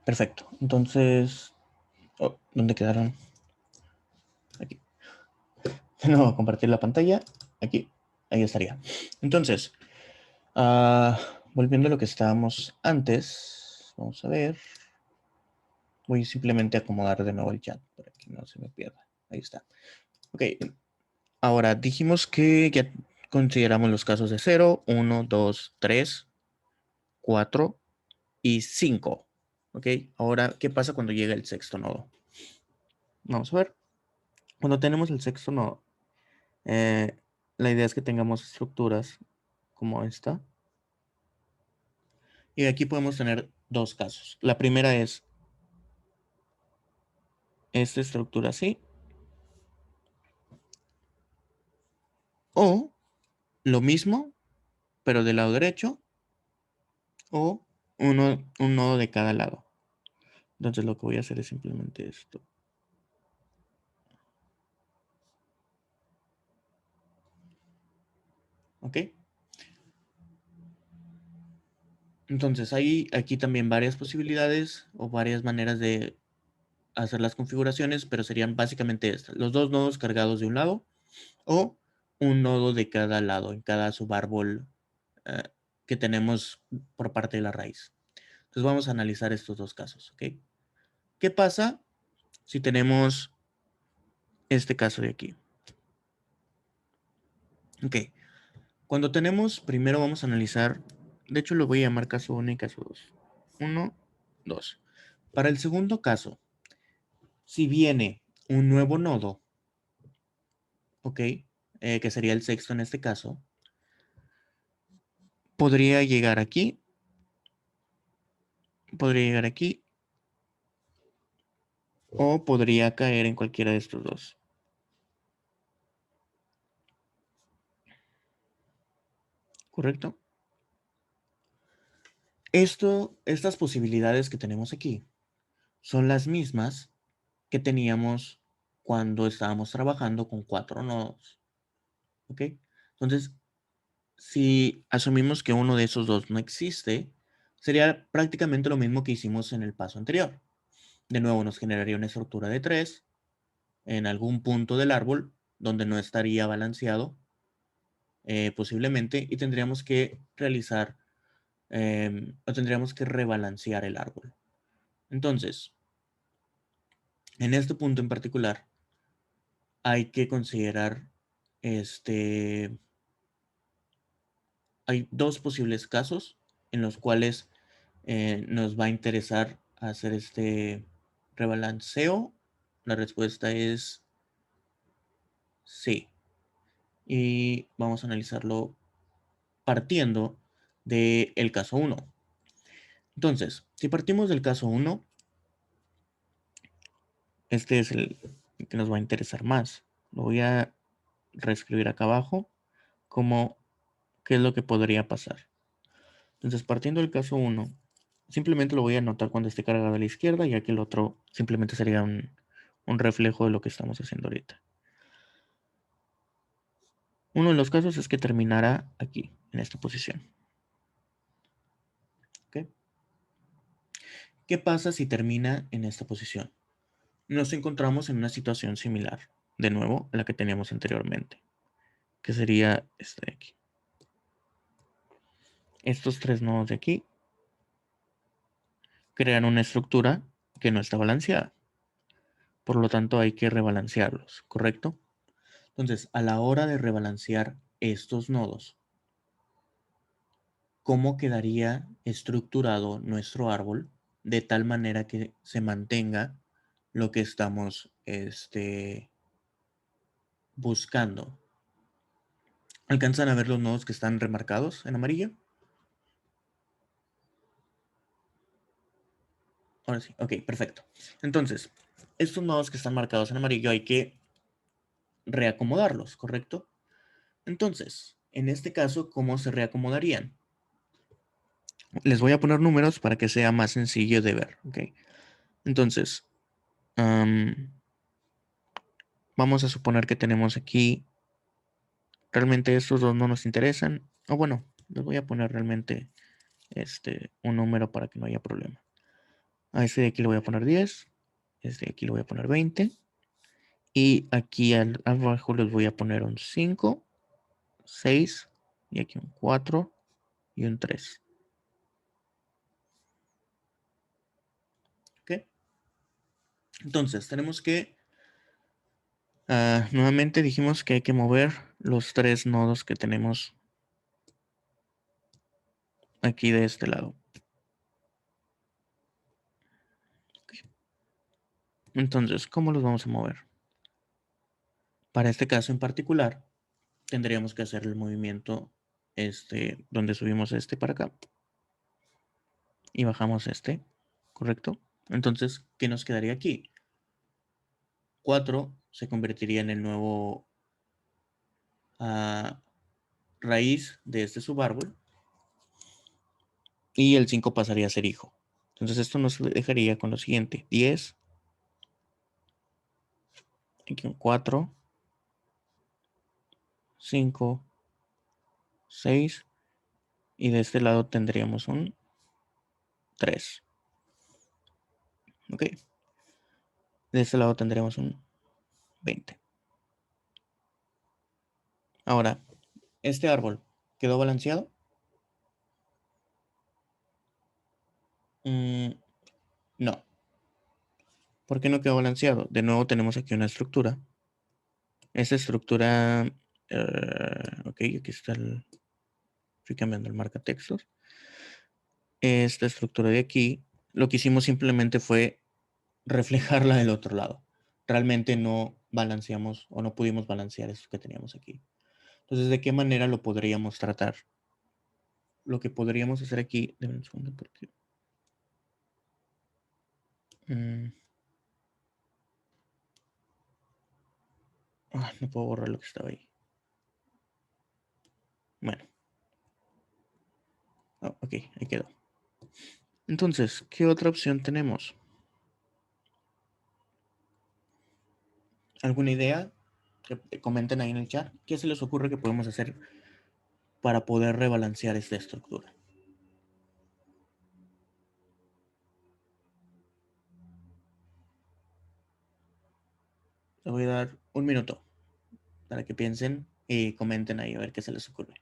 Perfecto, entonces, ¿dónde quedaron? Aquí. De nuevo, compartir la pantalla. Aquí, ahí estaría. Entonces, volviendo a lo que estábamos antes, vamos a ver. Voy simplemente a acomodar de nuevo el chat para que no se me pierda. Ahí está. Ok, ahora dijimos que ya consideramos los casos de 0, 1, 2, 3, 4 y 5. Ok, ahora, ¿qué pasa cuando llega el sexto nodo? Vamos a ver. Cuando tenemos el sexto nodo, la idea es que tengamos estructuras como esta. Y aquí podemos tener dos casos. La primera es esta estructura así. O lo mismo, pero del lado derecho. O un nodo de cada lado. Entonces lo que voy a hacer es simplemente esto. ¿Ok? Entonces hay aquí también varias posibilidades o varias maneras de hacer las configuraciones, pero serían básicamente estas. Los dos nodos cargados de un lado o un nodo de cada lado, en cada subárbol que tenemos por parte de la raíz. Entonces vamos a analizar estos dos casos. ¿Ok? ¿Qué pasa si tenemos este caso de aquí? Ok. Cuando tenemos, primero vamos a analizar, de hecho lo voy a llamar caso 1 y caso 2. 1, 2. Para el segundo caso, si viene un nuevo nodo, ok, que sería el sexto en este caso, podría llegar aquí, o podría caer en cualquiera de estos dos. ¿Correcto? Estas posibilidades que tenemos aquí son las mismas que teníamos cuando estábamos trabajando con 4 nodos. ¿Ok? Entonces, si asumimos que uno de esos dos no existe, sería prácticamente lo mismo que hicimos en el paso anterior. De nuevo, nos generaría una estructura de 3 en algún punto del árbol donde no estaría balanceado, posiblemente, y tendríamos que realizar o tendríamos que rebalancear el árbol. Entonces, en este punto en particular, hay que considerar hay dos posibles casos en los cuales nos va a interesar hacer este rebalanceo. La respuesta es sí. Y vamos a analizarlo partiendo del caso 1. Entonces, si partimos del caso 1, este es que nos va a interesar más. Lo voy a reescribir acá abajo como qué es lo que podría pasar. Entonces, partiendo del caso 1, simplemente lo voy a anotar cuando esté cargado a la izquierda, ya que el otro simplemente sería un reflejo de lo que estamos haciendo ahorita. Uno de los casos es que terminará aquí, en esta posición. ¿Ok? ¿Qué pasa si termina en esta posición? Nos encontramos en una situación similar, de nuevo, a la que teníamos anteriormente, que sería este de aquí. Estos tres nodos de aquí crean una estructura que no está balanceada. Por lo tanto, hay que rebalancearlos, ¿correcto? Entonces, a la hora de rebalancear estos nodos, ¿cómo quedaría estructurado nuestro árbol de tal manera que se mantenga lo que estamos buscando? ¿Alcanzan a ver los nodos que están remarcados en amarillo? Ahora sí, ok, perfecto. Entonces, estos nodos que están marcados en amarillo hay que reacomodarlos, ¿correcto? Entonces, en este caso, ¿cómo se reacomodarían? Les voy a poner números para que sea más sencillo de ver, ¿ok? Entonces, vamos a suponer que tenemos aquí, realmente estos dos no nos interesan, o bueno, les voy a poner realmente un número para que no haya problema. A este de aquí le voy a poner 10, este de aquí le voy a poner 20, y aquí abajo les voy a poner un 5, 6, y aquí un 4 y un 3. ¿Ok? Entonces, tenemos que, nuevamente dijimos que hay que mover los tres nodos que tenemos aquí de este lado. Ok. Entonces, ¿cómo los vamos a mover? Para este caso en particular, tendríamos que hacer el movimiento donde subimos este para acá y bajamos este, ¿correcto? Entonces, ¿qué nos quedaría aquí? 4 se convertiría en el nuevo raíz de este subárbol y el 5 pasaría a ser hijo. Entonces esto nos dejaría con lo siguiente: 10, aquí un 4, 5, 6 y de este lado tendríamos un 3. ¿Ok? De este lado tendríamos un 20. Ahora, ¿este árbol quedó balanceado? No. ¿Por qué no quedó balanceado? De nuevo tenemos aquí una estructura. Esta estructura, ok, aquí está estoy cambiando el marcatextos. Esta estructura de aquí, lo que hicimos simplemente fue reflejarla del otro lado. Realmente no balanceamos o no pudimos balancear esto que teníamos aquí. Entonces, ¿de qué manera lo podríamos tratar? Lo que podríamos hacer aquí, denme un segundo porque no puedo borrar lo que estaba ahí. Bueno, ok, ahí quedó. Entonces, ¿qué otra opción tenemos? ¿Alguna idea? Que comenten ahí en el chat. ¿Qué se les ocurre que podemos hacer para poder rebalancear esta estructura? Les voy a dar un minuto para que piensen y comenten ahí a ver qué se les ocurre.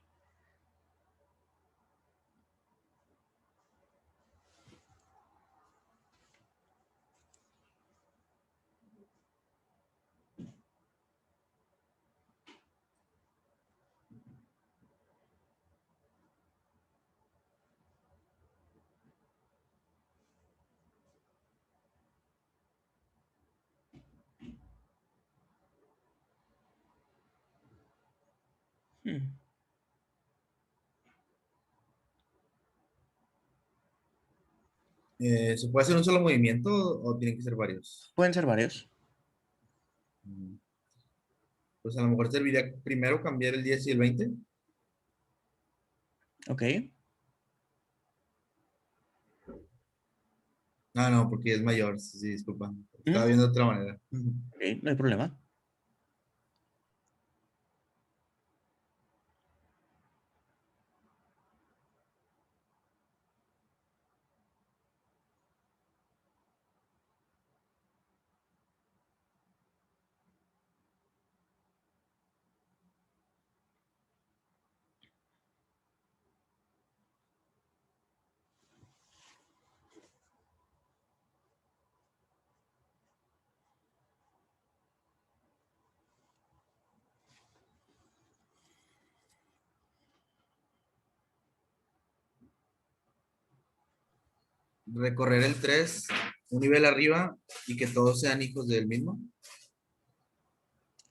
¿Se puede hacer un solo movimiento o tienen que ser varios? Pueden ser varios. Pues a lo mejor serviría primero cambiar el 10 y el 20. Ok, Ah, no, porque es mayor. Sí, sí, disculpa. Estaba mm, viendo de otra manera. ok, no hay problema. Recorrer el 3 un nivel arriba y que todos sean hijos del mismo.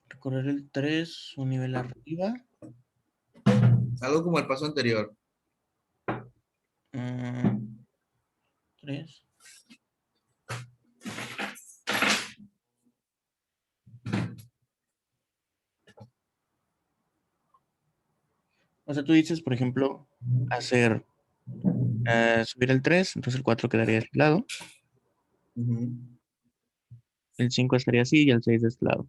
Recorrer el 3 un nivel arriba. Algo como el paso anterior. 3. O sea, tú dices, por ejemplo, hacer subir el 3, entonces el 4 quedaría de este lado, Ujú. el 5 estaría así y el 6 de este lado.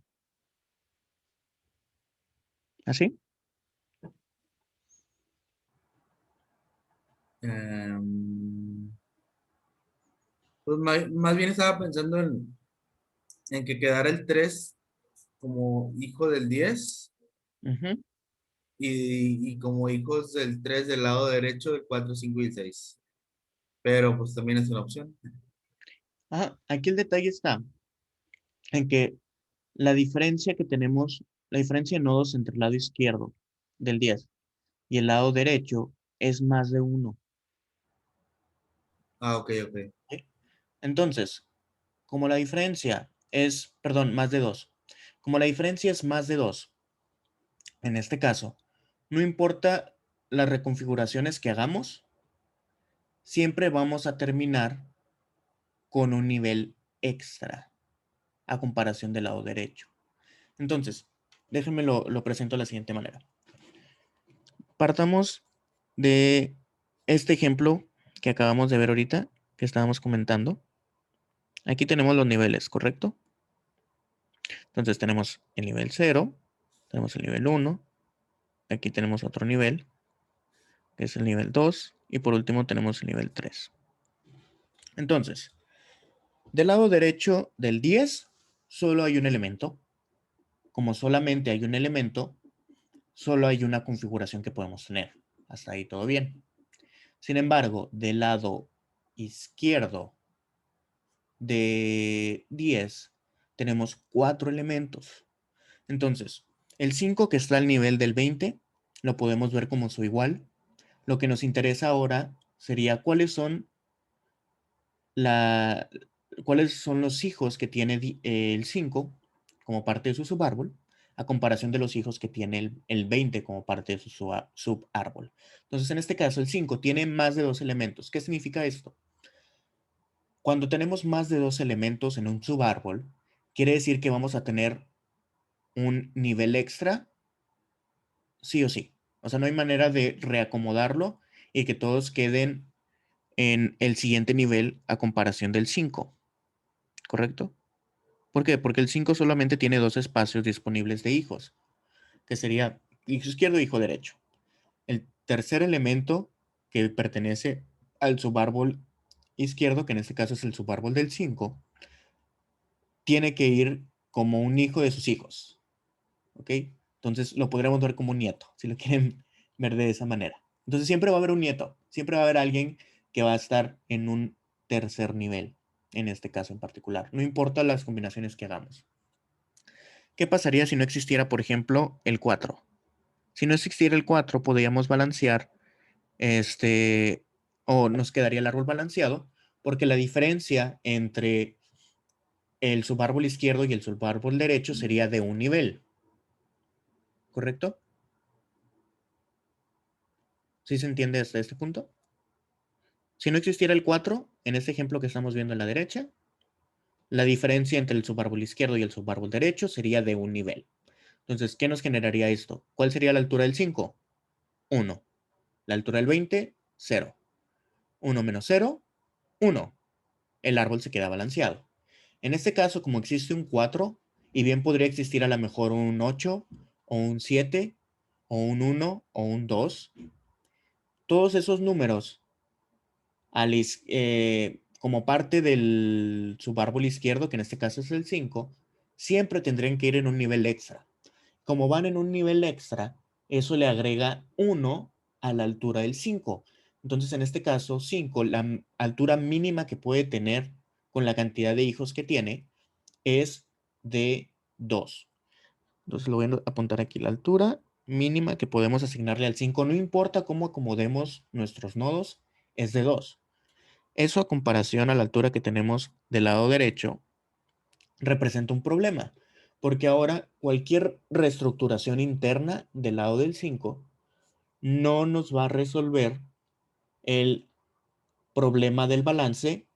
¿Así? Em, pues más bien estaba pensando en que quedara el 3 como hijo del 10 Ujú. y como hijos del 3 del lado derecho, del 4 5 y el 6. Pero pues también es una opción. Ajá, aquí el detalle está en que la diferencia que tenemos, la diferencia de nodos entre el lado izquierdo del 10 y el lado derecho es más de 1. Ah, ok, ok. Entonces, como la diferencia es, perdón, más de 2. Como la diferencia es más de 2, en este caso, no importa las reconfiguraciones que hagamos, siempre vamos a terminar con un nivel extra a comparación del lado derecho. Entonces, déjenme lo presento de la siguiente manera. Partamos de este ejemplo que acabamos de ver ahorita, que estábamos comentando. Aquí tenemos los niveles, ¿correcto? Entonces tenemos el nivel 0, tenemos el nivel 1, aquí tenemos otro nivel, que es el nivel 2, y por último tenemos el nivel 3. Entonces, del lado derecho del 10, solo hay un elemento. Como solamente hay un elemento, solo hay una configuración que podemos tener. Hasta ahí todo bien. Sin embargo, del lado izquierdo de 10 tenemos 4 elementos. Entonces, el 5 que está al nivel del 20 lo podemos ver como su igual. Lo que nos interesa ahora sería la, cuáles son los hijos que tiene el 5 como parte de su subárbol, a comparación de los hijos que tiene el 20 como parte de su subárbol. Entonces, en este caso, el 5 tiene más de 2 elementos. ¿Qué significa esto? Cuando tenemos más de 2 elementos en un subárbol, quiere decir que vamos a tener un nivel extra, sí o sí. O sea, no hay manera de reacomodarlo y que todos queden en el siguiente nivel a comparación del 5, ¿correcto? ¿Por qué? Porque el 5 solamente tiene 2 espacios disponibles de hijos, que sería hijo izquierdo e hijo derecho. El tercer elemento que pertenece al subárbol izquierdo, que en este caso es el subárbol del 5, tiene que ir como un hijo de sus hijos, ¿ok? Entonces lo podríamos ver como un nieto, si lo quieren ver de esa manera. Entonces siempre va a haber un nieto, siempre va a haber alguien que va a estar en un tercer nivel, en este caso en particular. No importa las combinaciones que hagamos. ¿Qué pasaría si no existiera, por ejemplo, el 4? Si no existiera el 4, podríamos balancear o nos quedaría el árbol balanceado, porque la diferencia entre el subárbol izquierdo y el subárbol derecho sería de un nivel, ¿correcto? ¿Sí se entiende hasta este punto? Si no existiera el 4, en este ejemplo que estamos viendo en la derecha, La diferencia entre el subárbol izquierdo y el subárbol derecho sería de un nivel. Entonces, ¿qué nos generaría esto? ¿Cuál sería la altura del 5? 1. La altura del 20, 0. 1 menos 0, 1. El árbol se queda balanceado. En este caso, como existe un 4, y bien podría existir a lo mejor un 8, o un 7, o un 1, o un 2, todos esos números como parte del subárbol izquierdo, que en este caso es el 5, siempre tendrían que ir en un nivel extra. Como van en un nivel extra, eso le agrega 1 a la altura del 5. Entonces, en este caso, 5, la altura mínima que puede tener con la cantidad de hijos que tiene, es de 2. Entonces, lo voy a apuntar aquí. La altura mínima que podemos asignarle al 5, no importa cómo acomodemos nuestros nodos, es de 2. Eso a comparación a la altura que tenemos del lado derecho, representa un problema, porque ahora cualquier reestructuración interna del lado del 5 no nos va a resolver el problema del balance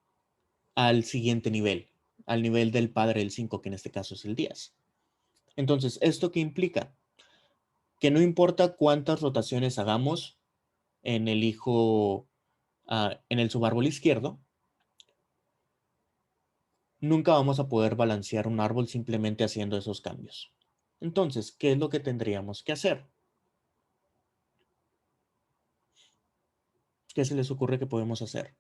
al siguiente nivel, al nivel del padre del 5, que en este caso es el 10. Entonces, ¿esto qué implica? Que no importa cuántas rotaciones hagamos en el en el subárbol izquierdo, nunca vamos a poder balancear un árbol simplemente haciendo esos cambios. Entonces, ¿qué es lo que tendríamos que hacer? ¿Qué se les ocurre que podemos hacer?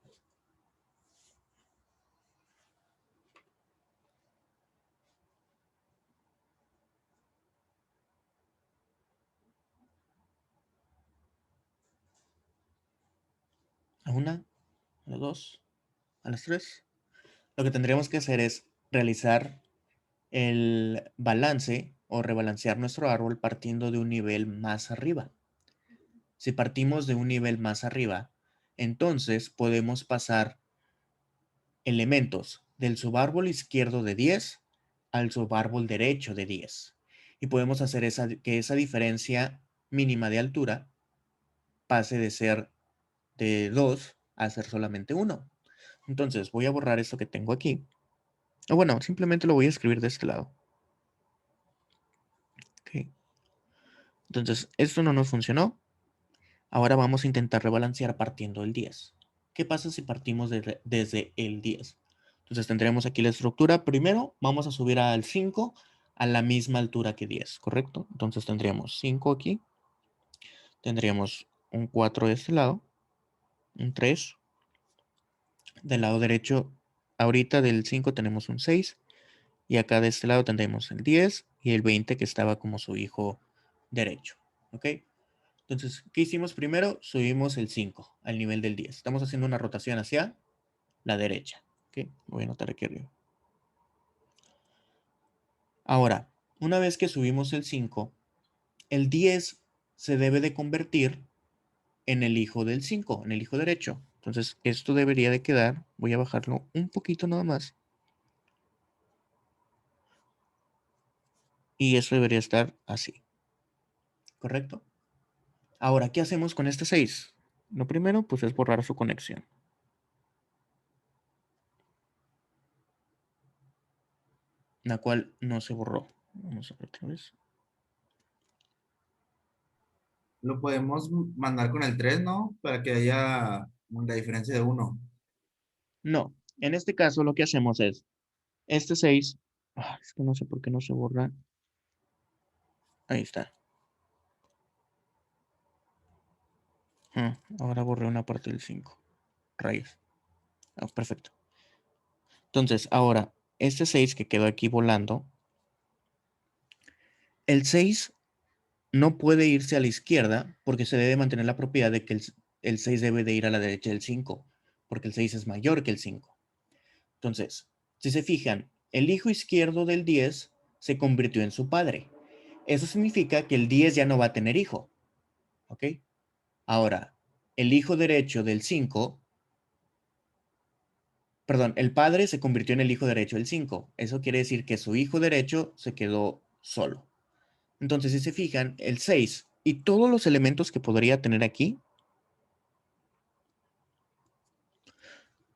¿A una? ¿A las dos? ¿A las tres? Lo que tendríamos que hacer es realizar el balance o rebalancear nuestro árbol partiendo de un nivel más arriba. Si partimos de un nivel más arriba, entonces podemos pasar elementos del subárbol izquierdo de 10 al subárbol derecho de 10. Y podemos hacer que esa diferencia mínima de altura pase de ser de 2 a ser solamente 1. Entonces voy a borrar esto que tengo aquí. O bueno, simplemente lo voy a escribir de este lado. Okay. Entonces, esto no nos funcionó. Ahora vamos a intentar rebalancear partiendo del 10. ¿Qué pasa si partimos desde el 10? Entonces tendremos aquí la estructura. Primero vamos a subir al 5 a la misma altura que 10, ¿correcto? Entonces tendríamos 5 aquí. Tendríamos un 4 de este lado. Un 3. Del lado derecho, ahorita del 5 tenemos un 6. Y acá de este lado tendremos el 10 y el 20 que estaba como su hijo derecho. ¿Ok? Entonces, ¿qué hicimos primero? Subimos el 5 al nivel del 10. Estamos haciendo una rotación hacia la derecha. ¿Ok? Voy a anotar aquí arriba. Ahora, una vez que subimos el 5, el 10 se debe de convertir en el hijo del 5, en el hijo derecho. Entonces, esto debería de quedar, voy a bajarlo un poquito nada más. Y eso debería estar así. ¿Correcto? Ahora, ¿qué hacemos con este 6? Lo primero, pues es borrar su conexión. La cual no se borró. Vamos a ver otra vez. Lo podemos mandar con el 3, ¿no? Para que haya la diferencia de 1. No, en este caso lo que hacemos es, este 6, es que no sé por qué no se borra. Ahí está. Ahora borré una parte del 5. Rayos. Perfecto. Entonces, ahora, este 6 que quedó aquí volando, el 6 no puede irse a la izquierda porque se debe mantener la propiedad de que el 6 debe de ir a la derecha del 5, porque el 6 es mayor que el 5. Entonces, si se fijan, el hijo izquierdo del 10 se convirtió en su padre. Eso significa que el 10 ya no va a tener hijo. ¿Ok? Ahora, el hijo derecho del 5, perdón, el padre se convirtió en el hijo derecho del 5. Eso quiere decir que su hijo derecho se quedó solo. Entonces, si se fijan, el 6 y todos los elementos que podría tener aquí,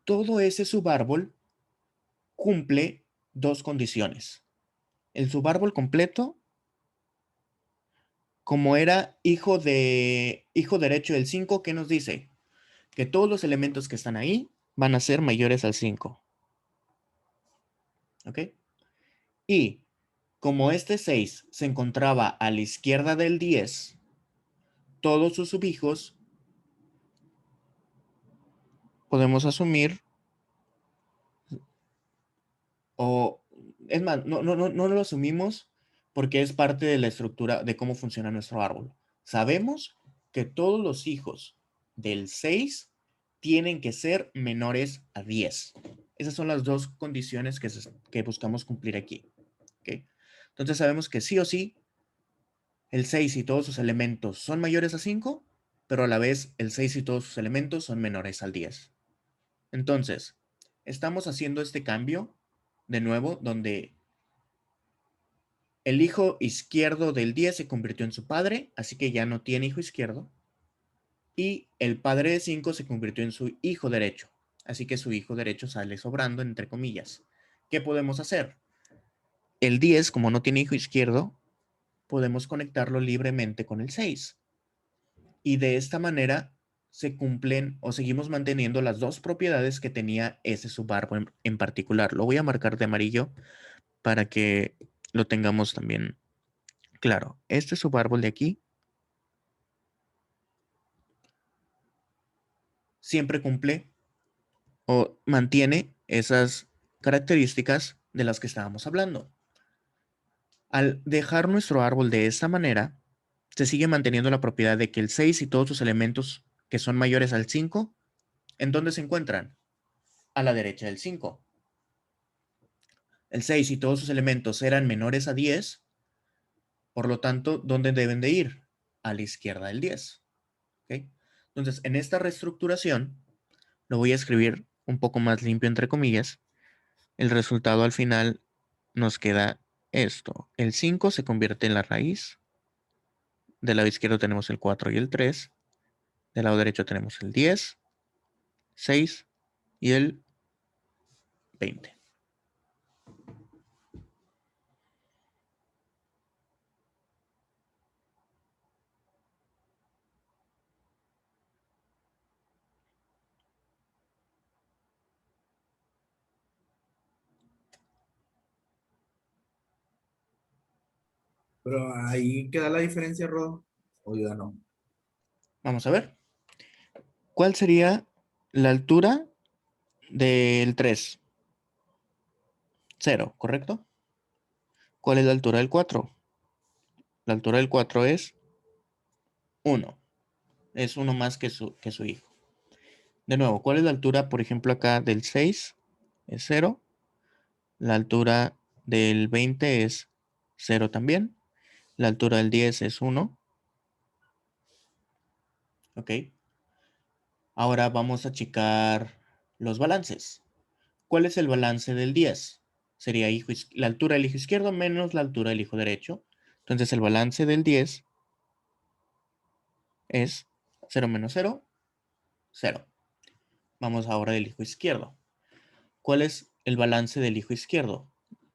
todo ese subárbol cumple dos condiciones. El subárbol completo, como era hijo derecho del 5, ¿qué nos dice? Que todos los elementos que están ahí van a ser mayores al 5. ¿Ok? Y como este 6 se encontraba a la izquierda del 10, todos sus subhijos podemos asumir, o es más, no lo asumimos porque es parte de la estructura de cómo funciona nuestro árbol. Sabemos que todos los hijos del 6 tienen que ser menores a 10. Esas son las dos condiciones que buscamos cumplir aquí. ¿Ok? Entonces sabemos que sí o sí el 6 y todos sus elementos son mayores a 5, pero a la vez el 6 y todos sus elementos son menores al 10. Entonces, estamos haciendo este cambio de nuevo donde el hijo izquierdo del 10 se convirtió en su padre, así que ya no tiene hijo izquierdo. Y el padre de 5 se convirtió en su hijo derecho, así que su hijo derecho sale sobrando, entre comillas. ¿Qué podemos hacer? El 10, como no tiene hijo izquierdo, podemos conectarlo libremente con el 6. Y de esta manera se cumplen o seguimos manteniendo las dos propiedades que tenía ese subárbol en particular. Lo voy a marcar de amarillo para que lo tengamos también claro. Este subárbol de aquí siempre cumple o mantiene esas características de las que estábamos hablando. Al dejar nuestro árbol de esta manera, se sigue manteniendo la propiedad de que el 6 y todos sus elementos que son mayores al 5, ¿en dónde se encuentran? A la derecha del 5. El 6 y todos sus elementos eran menores a 10, por lo tanto, ¿dónde deben de ir? A la izquierda del 10. ¿Ok? Entonces, en esta reestructuración, lo voy a escribir un poco más limpio, entre comillas. El resultado al final nos queda esto. El 5 se convierte en la raíz. Del lado izquierdo tenemos el 4 y el 3. Del lado derecho tenemos el 10, 6 y el 20. Pero ahí queda la diferencia, Rodo. O ya no. Vamos a ver. ¿Cuál sería la altura del 3? 0, ¿correcto? ¿Cuál es la altura del 4? La altura del 4 es 1. Es uno más que su hijo. De nuevo, ¿cuál es la altura, por ejemplo, acá del 6? Es 0. La altura del 20 es 0 también. La altura del 10 es 1. ¿Ok? Ahora vamos a checar los balances. ¿Cuál es el balance del 10? Sería la altura del hijo izquierdo menos la altura del hijo derecho. Entonces el balance del 10 es 0 menos 0, 0. Vamos ahora del hijo izquierdo. ¿Cuál es el balance del hijo izquierdo?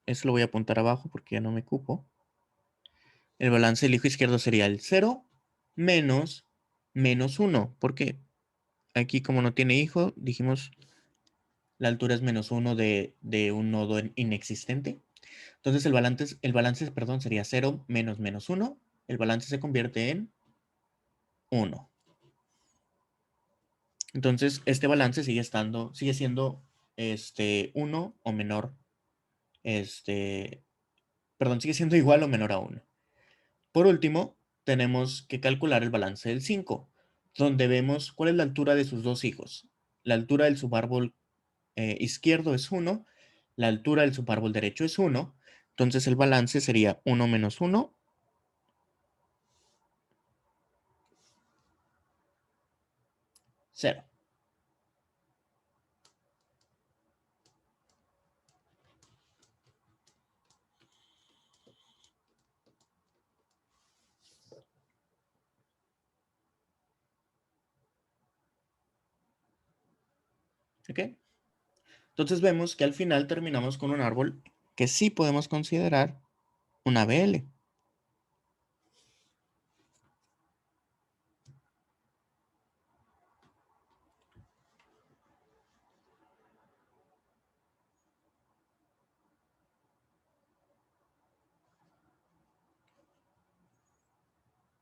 Eso lo voy a apuntar abajo porque ya no me cupo. El balance del hijo izquierdo sería el 0 menos menos 1. ¿Por qué? Aquí como no tiene hijo, dijimos la altura es menos 1 de un nodo inexistente. Entonces el balance, perdón, sería 0 menos menos 1. El balance se convierte en 1. Entonces este balance sigue siendo 1 o menor, perdón, sigue siendo igual o menor a 1. Por último, tenemos que calcular el balance del 5, donde vemos cuál es la altura de sus dos hijos. La altura del subárbol izquierdo es 1, la altura del subárbol derecho es 1, entonces el balance sería 1 menos 1, 0. ¿Ok? Entonces vemos que al final terminamos con un árbol que sí podemos considerar una BL.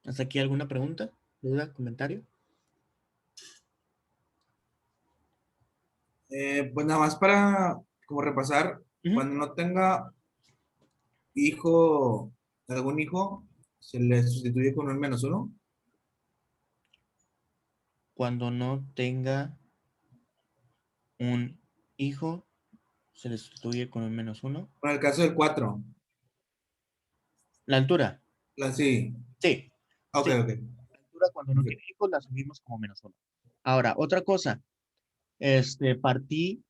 ¿Hasta aquí alguna pregunta, duda, comentario? Pues nada más para como repasar, Ujú. cuando no tenga hijo, algún hijo, se le sustituye con un -1. Cuando no tenga un hijo, se le sustituye con un -1. Para el caso del 4, La altura, sí. sí, Ok, sí. ok. La altura cuando no tiene Perfecto. hijos la subimos como -1. Ahora, otra cosa, partí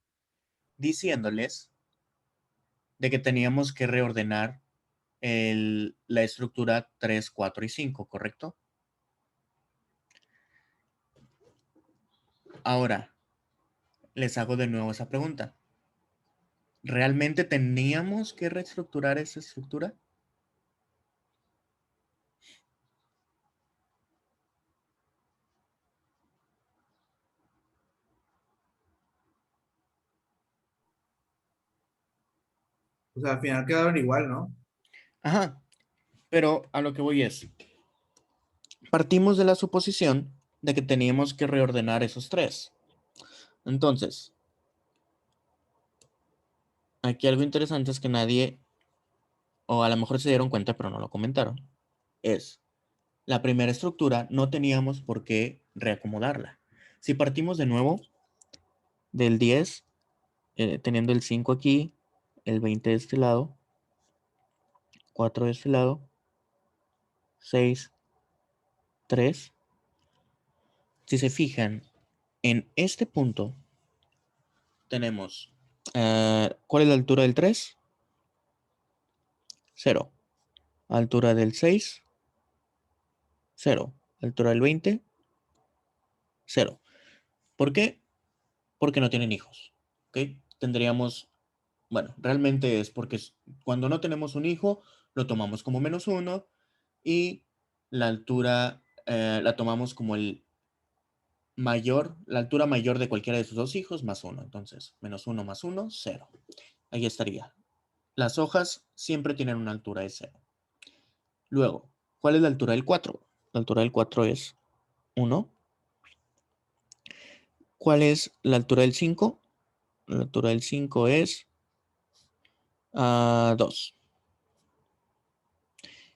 diciéndoles de que teníamos que reordenar la estructura 3, 4 y 5, ¿correcto? Ahora, les hago de nuevo esa pregunta. ¿Realmente teníamos que reestructurar esa estructura? O sea, al final quedaron igual, ¿no? Ajá, pero a lo que voy es, partimos de la suposición de que teníamos que reordenar esos tres. Entonces, aquí algo interesante es que nadie, o a lo mejor se dieron cuenta, pero no lo comentaron, es la primera estructura no teníamos por qué reacomodarla. Si partimos de nuevo del 10, teniendo el 5 aquí, el 20 de este lado, 4 de este lado, 6, 3. Si se fijan, en este punto tenemos, ¿cuál es la altura del 3? 0. Altura del 6, 0. Altura del 20, 0. ¿Por qué? Porque no tienen hijos. ¿Ok? Tendríamos, bueno, realmente es porque cuando no tenemos un hijo, lo tomamos como -1 y la altura la tomamos como la altura mayor de cualquiera de sus dos hijos más 1. Entonces, -1 más 1, 0. Ahí estaría. Las hojas siempre tienen una altura de 0. Luego, ¿cuál es la altura del 4? La altura del 4 es 1. ¿Cuál es la altura del 5? La altura del 5 es 2.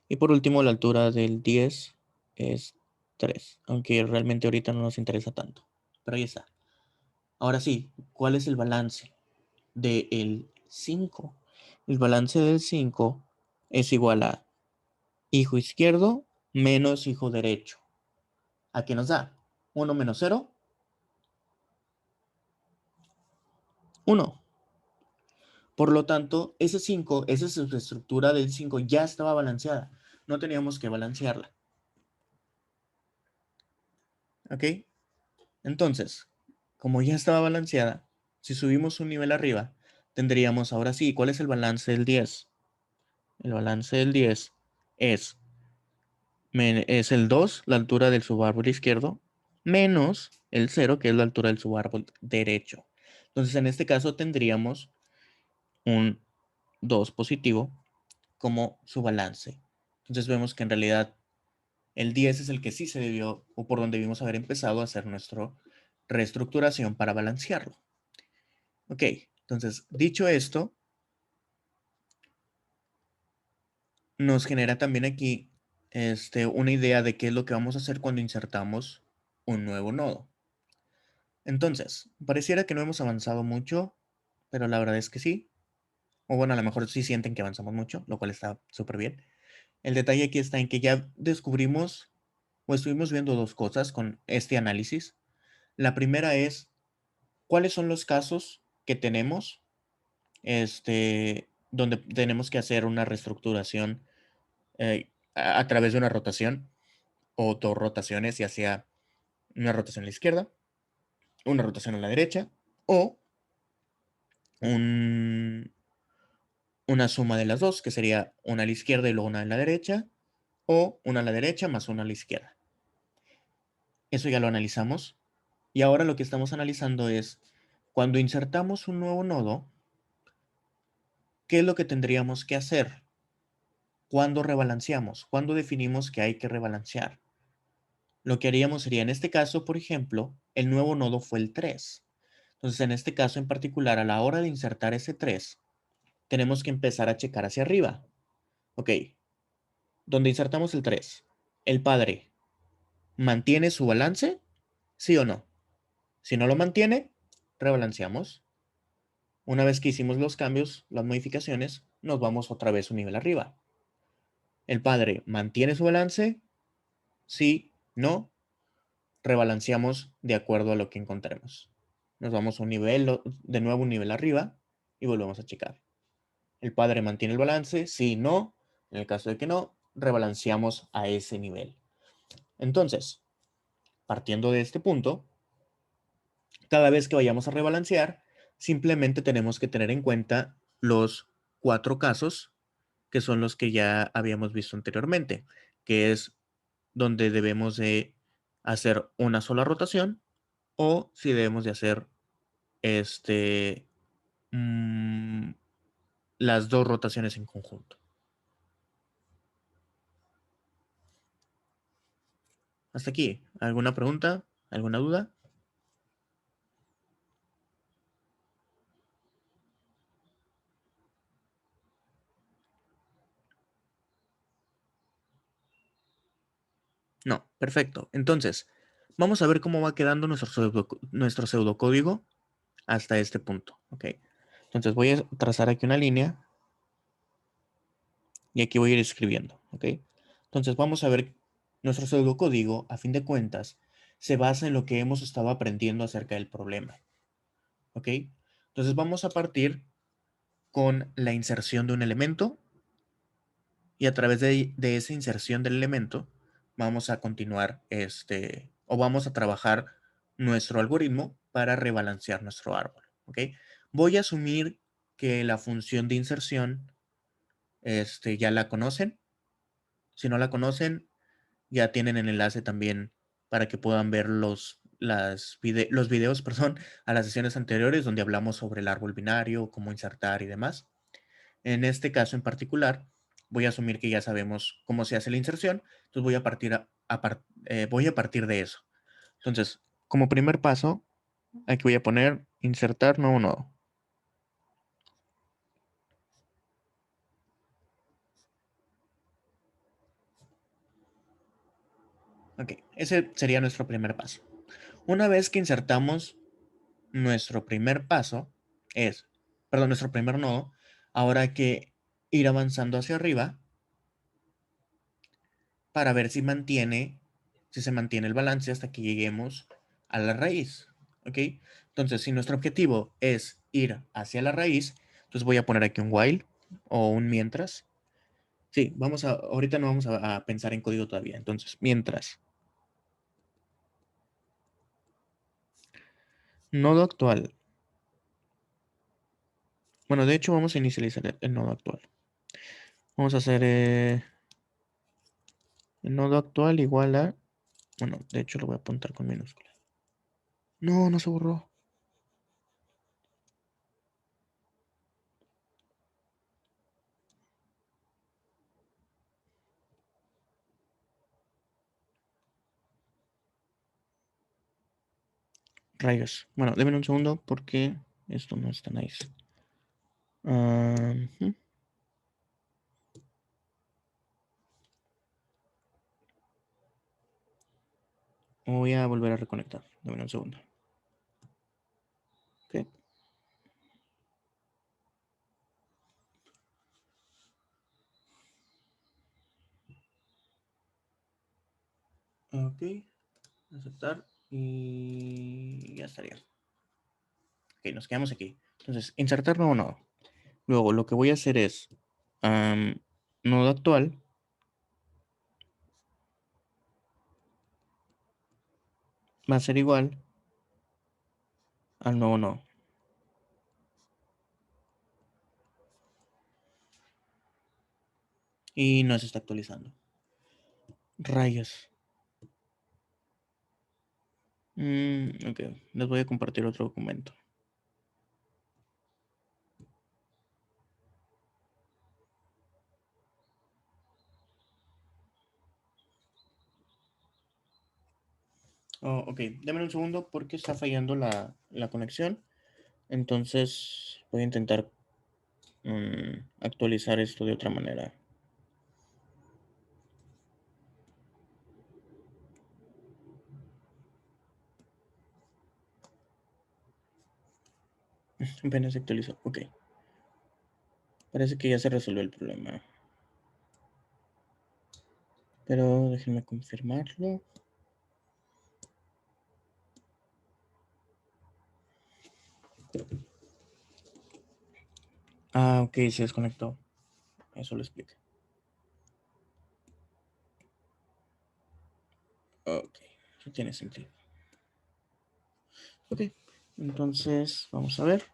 Y por último, la altura del 10 es 3. Aunque realmente ahorita no nos interesa tanto. Pero ahí está. Ahora sí, ¿cuál es el balance del 5? El balance del 5 es igual a hijo izquierdo menos hijo derecho. ¿A qué nos da? 1 menos 0, 1. Por lo tanto, ese 5, esa subestructura del 5 ya estaba balanceada. No teníamos que balancearla. ¿Ok? Entonces, como ya estaba balanceada, si subimos un nivel arriba, tendríamos ahora sí, ¿cuál es el balance del 10? El balance del 10 es, es el 2, la altura del subárbol izquierdo, menos el 0, que es la altura del subárbol derecho. Entonces, en este caso tendríamos un 2 positivo como su balance. Entonces vemos que en realidad el 10 es el que sí se debió, o por donde debimos haber empezado a hacer nuestra reestructuración para balancearlo. Ok, entonces, dicho esto, nos genera también aquí una idea de qué es lo que vamos a hacer cuando insertamos un nuevo nodo. Entonces, pareciera que no hemos avanzado mucho, pero la verdad es que sí. O bueno, a lo mejor sí sienten que avanzamos mucho, lo cual está súper bien. El detalle aquí está en que ya descubrimos o estuvimos viendo dos cosas con este análisis. La primera es cuáles son los casos que tenemos donde tenemos que hacer una reestructuración a través de una rotación o dos rotaciones, ya sea una rotación a la izquierda, una rotación a la derecha o un, una suma de las dos, que sería una a la izquierda y luego una a la derecha, o una a la derecha más una a la izquierda. Eso ya lo analizamos. Y ahora lo que estamos analizando es, cuando insertamos un nuevo nodo, ¿qué es lo que tendríamos que hacer? ¿Cuándo rebalanceamos? ¿Cuándo definimos que hay que rebalancear? Lo que haríamos sería, en este caso, por ejemplo, el nuevo nodo fue el 3. Entonces, en este caso en particular, a la hora de insertar ese 3, tenemos que empezar a checar hacia arriba. Ok, donde insertamos el 3, ¿el padre mantiene su balance? ¿Sí o no? Si no lo mantiene, rebalanceamos. Una vez que hicimos los cambios, las modificaciones, nos vamos otra vez un nivel arriba. ¿El padre mantiene su balance? Sí, no, rebalanceamos de acuerdo a lo que encontremos. Nos vamos a un nivel, de nuevo un nivel arriba y volvemos a checar. ¿El padre mantiene el balance? Sí, no. En el caso de que no, rebalanceamos a ese nivel. Entonces, partiendo de este punto, cada vez que vayamos a rebalancear, simplemente tenemos que tener en cuenta los 4 casos que son los que ya habíamos visto anteriormente, que es donde debemos de hacer una sola rotación o si debemos de hacer este, mm, las 2 rotaciones en conjunto. Hasta aquí. ¿Alguna pregunta? ¿Alguna duda? No, perfecto. Entonces, vamos a ver cómo va quedando nuestro pseudocódigo hasta este punto. ¿Ok? Entonces voy a trazar aquí una línea y aquí voy a ir escribiendo. ¿Ok? Entonces vamos a ver nuestro pseudocódigo, a fin de cuentas, se basa en lo que hemos estado aprendiendo acerca del problema. ¿Ok? Entonces vamos a partir con la inserción de un elemento y a través de esa inserción del elemento vamos a continuar o vamos a trabajar nuestro algoritmo para rebalancear nuestro árbol. ¿Ok? Voy a asumir que la función de inserción ya la conocen. Si no la conocen, ya tienen el enlace también para que puedan ver los videos, perdón, a las sesiones anteriores donde hablamos sobre el árbol binario, cómo insertar y demás. En este caso en particular, voy a asumir que ya sabemos cómo se hace la inserción, entonces voy a partir de eso. Entonces, como primer paso, aquí voy a poner insertar nuevo nodo. Ok, ese sería nuestro primer paso. Una vez que insertamos nuestro primer paso, nuestro primer nodo, ahora hay que ir avanzando hacia arriba para ver si se mantiene el balance hasta que lleguemos a la raíz. ¿Ok? Entonces, si nuestro objetivo es ir hacia la raíz, entonces voy a poner aquí un while o un mientras. Sí, ahorita no vamos a pensar en código todavía. Entonces, mientras nodo actual. Bueno, de hecho vamos a inicializar el nodo actual. Vamos a hacer el nodo actual igual a... Bueno, de hecho lo voy a apuntar con minúscula. No, no se borró. Rayos. Bueno, denme un segundo porque esto no está nice. Voy a volver a reconectar. Denme un segundo. Ok. Ok. Aceptar. Y ya estaría. Ok, nos quedamos aquí. Entonces, insertar nuevo nodo. Luego, lo que voy a hacer es nodo actual. Va a ser igual al nuevo nodo. Y no se está actualizando. Rayos. Ok, les voy a compartir otro documento. Oh, ok, denme un segundo porque está fallando la conexión. Entonces voy a intentar actualizar esto de otra manera. Apenas se actualizó. Ok. Parece que ya se resolvió el problema. Pero déjenme confirmarlo. Ah, ok, se desconectó. Eso lo explica. Ok, eso tiene sentido. Ok, entonces vamos a ver.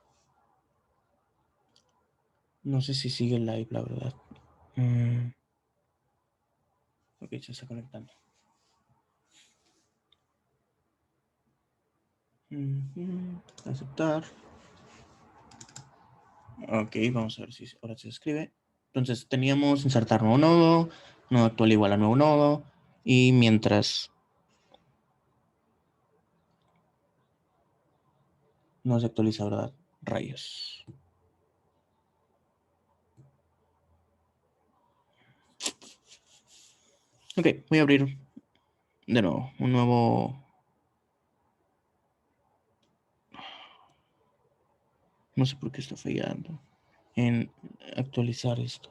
No sé si sigue el live, la verdad. Ok, se está conectando. Aceptar. Ok, vamos a ver si ahora se escribe. Entonces teníamos insertar nuevo nodo, nodo actual igual a nuevo nodo, y mientras no se actualiza, ¿verdad? Rayos. Ok, voy a abrir de nuevo un nuevo. No sé por qué está fallando en actualizar esto.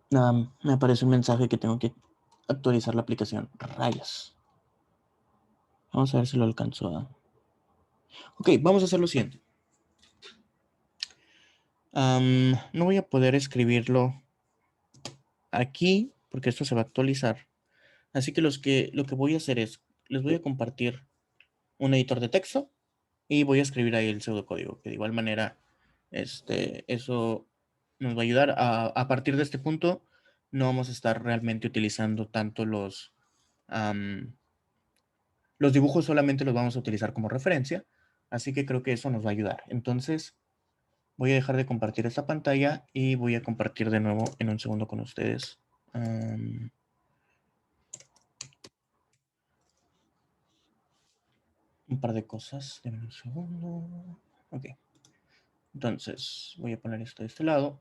Nada, me aparece un mensaje que tengo que actualizar la aplicación. Rayos. Vamos a ver si lo alcanzo a. Ok, vamos a hacer lo siguiente. No voy a poder escribirlo aquí porque esto se va a actualizar. Así que lo que voy a hacer es, les voy a compartir un editor de texto y voy a escribir ahí el pseudocódigo, que de igual manera eso nos va a ayudar. A partir de este punto no vamos a estar realmente utilizando tanto los dibujos, solamente los vamos a utilizar como referencia, así que creo que eso nos va a ayudar. Entonces voy a dejar de compartir esta pantalla y voy a compartir de nuevo en un segundo con ustedes. Un par de cosas. Denme un segundo. Ok. Entonces, voy a poner esto de este lado.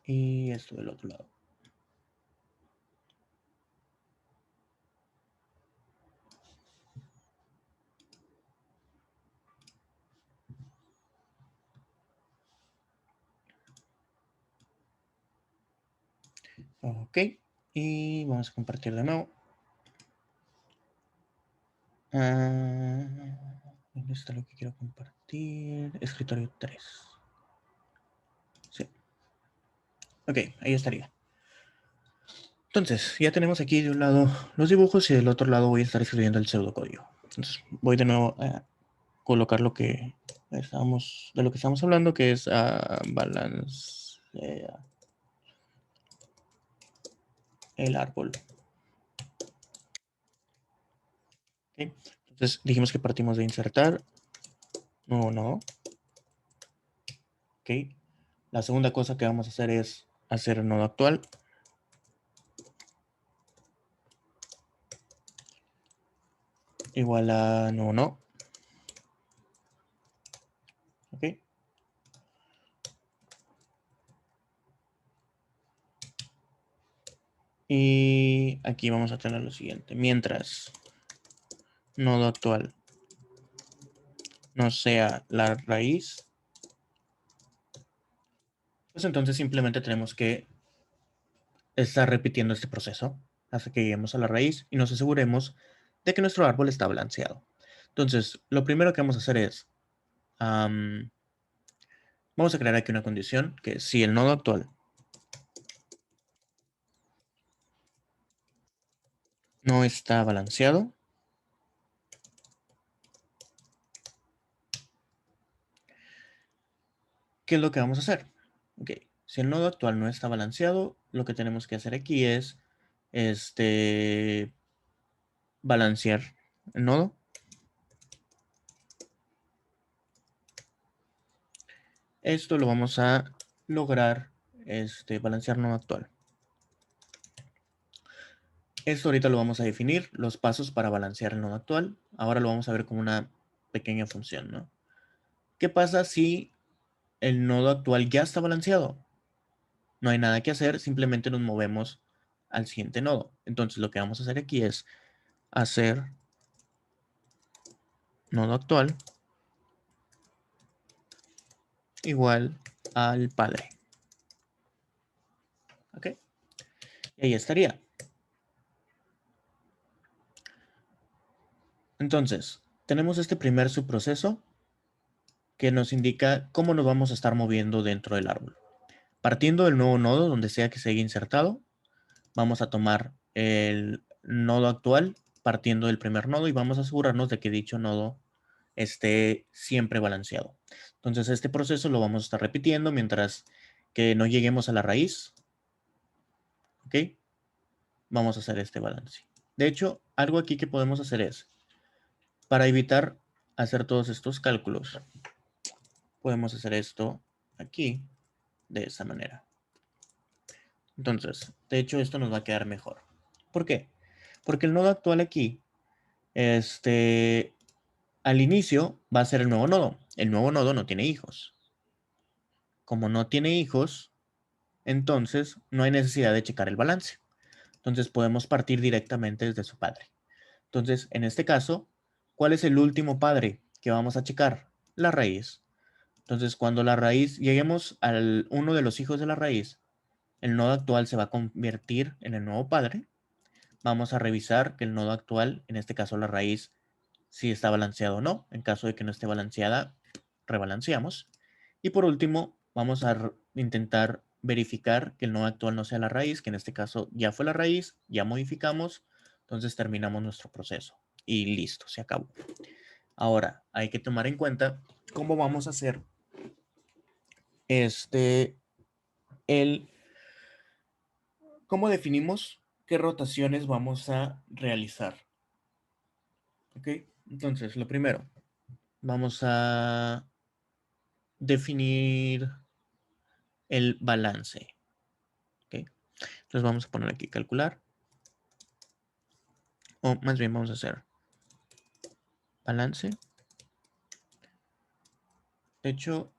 Y esto del otro lado. Ok. Y vamos a compartir de nuevo. ¿Dónde está lo que quiero compartir? Escritorio 3. Sí. Ok, ahí estaría. Entonces, ya tenemos aquí de un lado los dibujos y del otro lado voy a estar escribiendo el pseudocódigo. Entonces, voy de nuevo a colocar lo que de lo que estamos hablando, que es balance el árbol. ¿Okay? Entonces, dijimos que partimos de insertar. No. Ok. La segunda cosa que vamos a hacer es hacer el nodo actual. Igual a no. Ok. Y aquí vamos a tener lo siguiente. Mientras nodo actual no sea la raíz, pues entonces simplemente tenemos que estar repitiendo este proceso hasta que lleguemos a la raíz y nos aseguremos de que nuestro árbol está balanceado. Entonces, lo primero que vamos a hacer es, vamos a crear aquí una condición que si el nodo actual no está balanceado, ¿qué es lo que vamos a hacer? Ok, si el nodo actual no está balanceado, lo que tenemos que hacer aquí es balancear el nodo. Esto lo vamos a lograr balancear nodo actual. Esto ahorita lo vamos a definir, los pasos para balancear el nodo actual. Ahora lo vamos a ver como una pequeña función, ¿no? ¿Qué pasa si el nodo actual ya está balanceado? No hay nada que hacer, simplemente nos movemos al siguiente nodo. Entonces lo que vamos a hacer aquí es hacer nodo actual igual al padre. ¿Ok? Y ahí estaría. Entonces, tenemos este primer subproceso que nos indica cómo nos vamos a estar moviendo dentro del árbol. Partiendo del nuevo nodo, donde sea que se haya insertado, vamos a tomar el nodo actual partiendo del primer nodo y vamos a asegurarnos de que dicho nodo esté siempre balanceado. Entonces este proceso lo vamos a estar repitiendo mientras que no lleguemos a la raíz. ¿Ok? Vamos a hacer este balance. De hecho, algo aquí que podemos hacer es, para evitar hacer todos estos cálculos, podemos hacer esto aquí de esa manera. Entonces, de hecho, esto nos va a quedar mejor. ¿Por qué? Porque el nodo actual aquí, al inicio va a ser el nuevo nodo. El nuevo nodo no tiene hijos. Como no tiene hijos, entonces no hay necesidad de checar el balance. Entonces podemos partir directamente desde su padre. Entonces, en este caso, ¿cuál es el último padre que vamos a checar? La raíz. Entonces, cuando la raíz, lleguemos al uno de los hijos de la raíz, el nodo actual se va a convertir en el nuevo padre. Vamos a revisar que el nodo actual, en este caso la raíz, si está balanceado o no. En caso de que no esté balanceada, rebalanceamos. Y por último, vamos a intentar verificar que el nodo actual no sea la raíz, que en este caso ya fue la raíz, ya modificamos, entonces terminamos nuestro proceso. Y listo, se acabó. Ahora, hay que tomar en cuenta cómo vamos a hacer cómo definimos qué rotaciones vamos a realizar. ¿Ok? Entonces, lo primero, vamos a definir el balance. ¿Ok? Entonces vamos a poner aquí calcular. O más bien vamos a hacer balance. De hecho,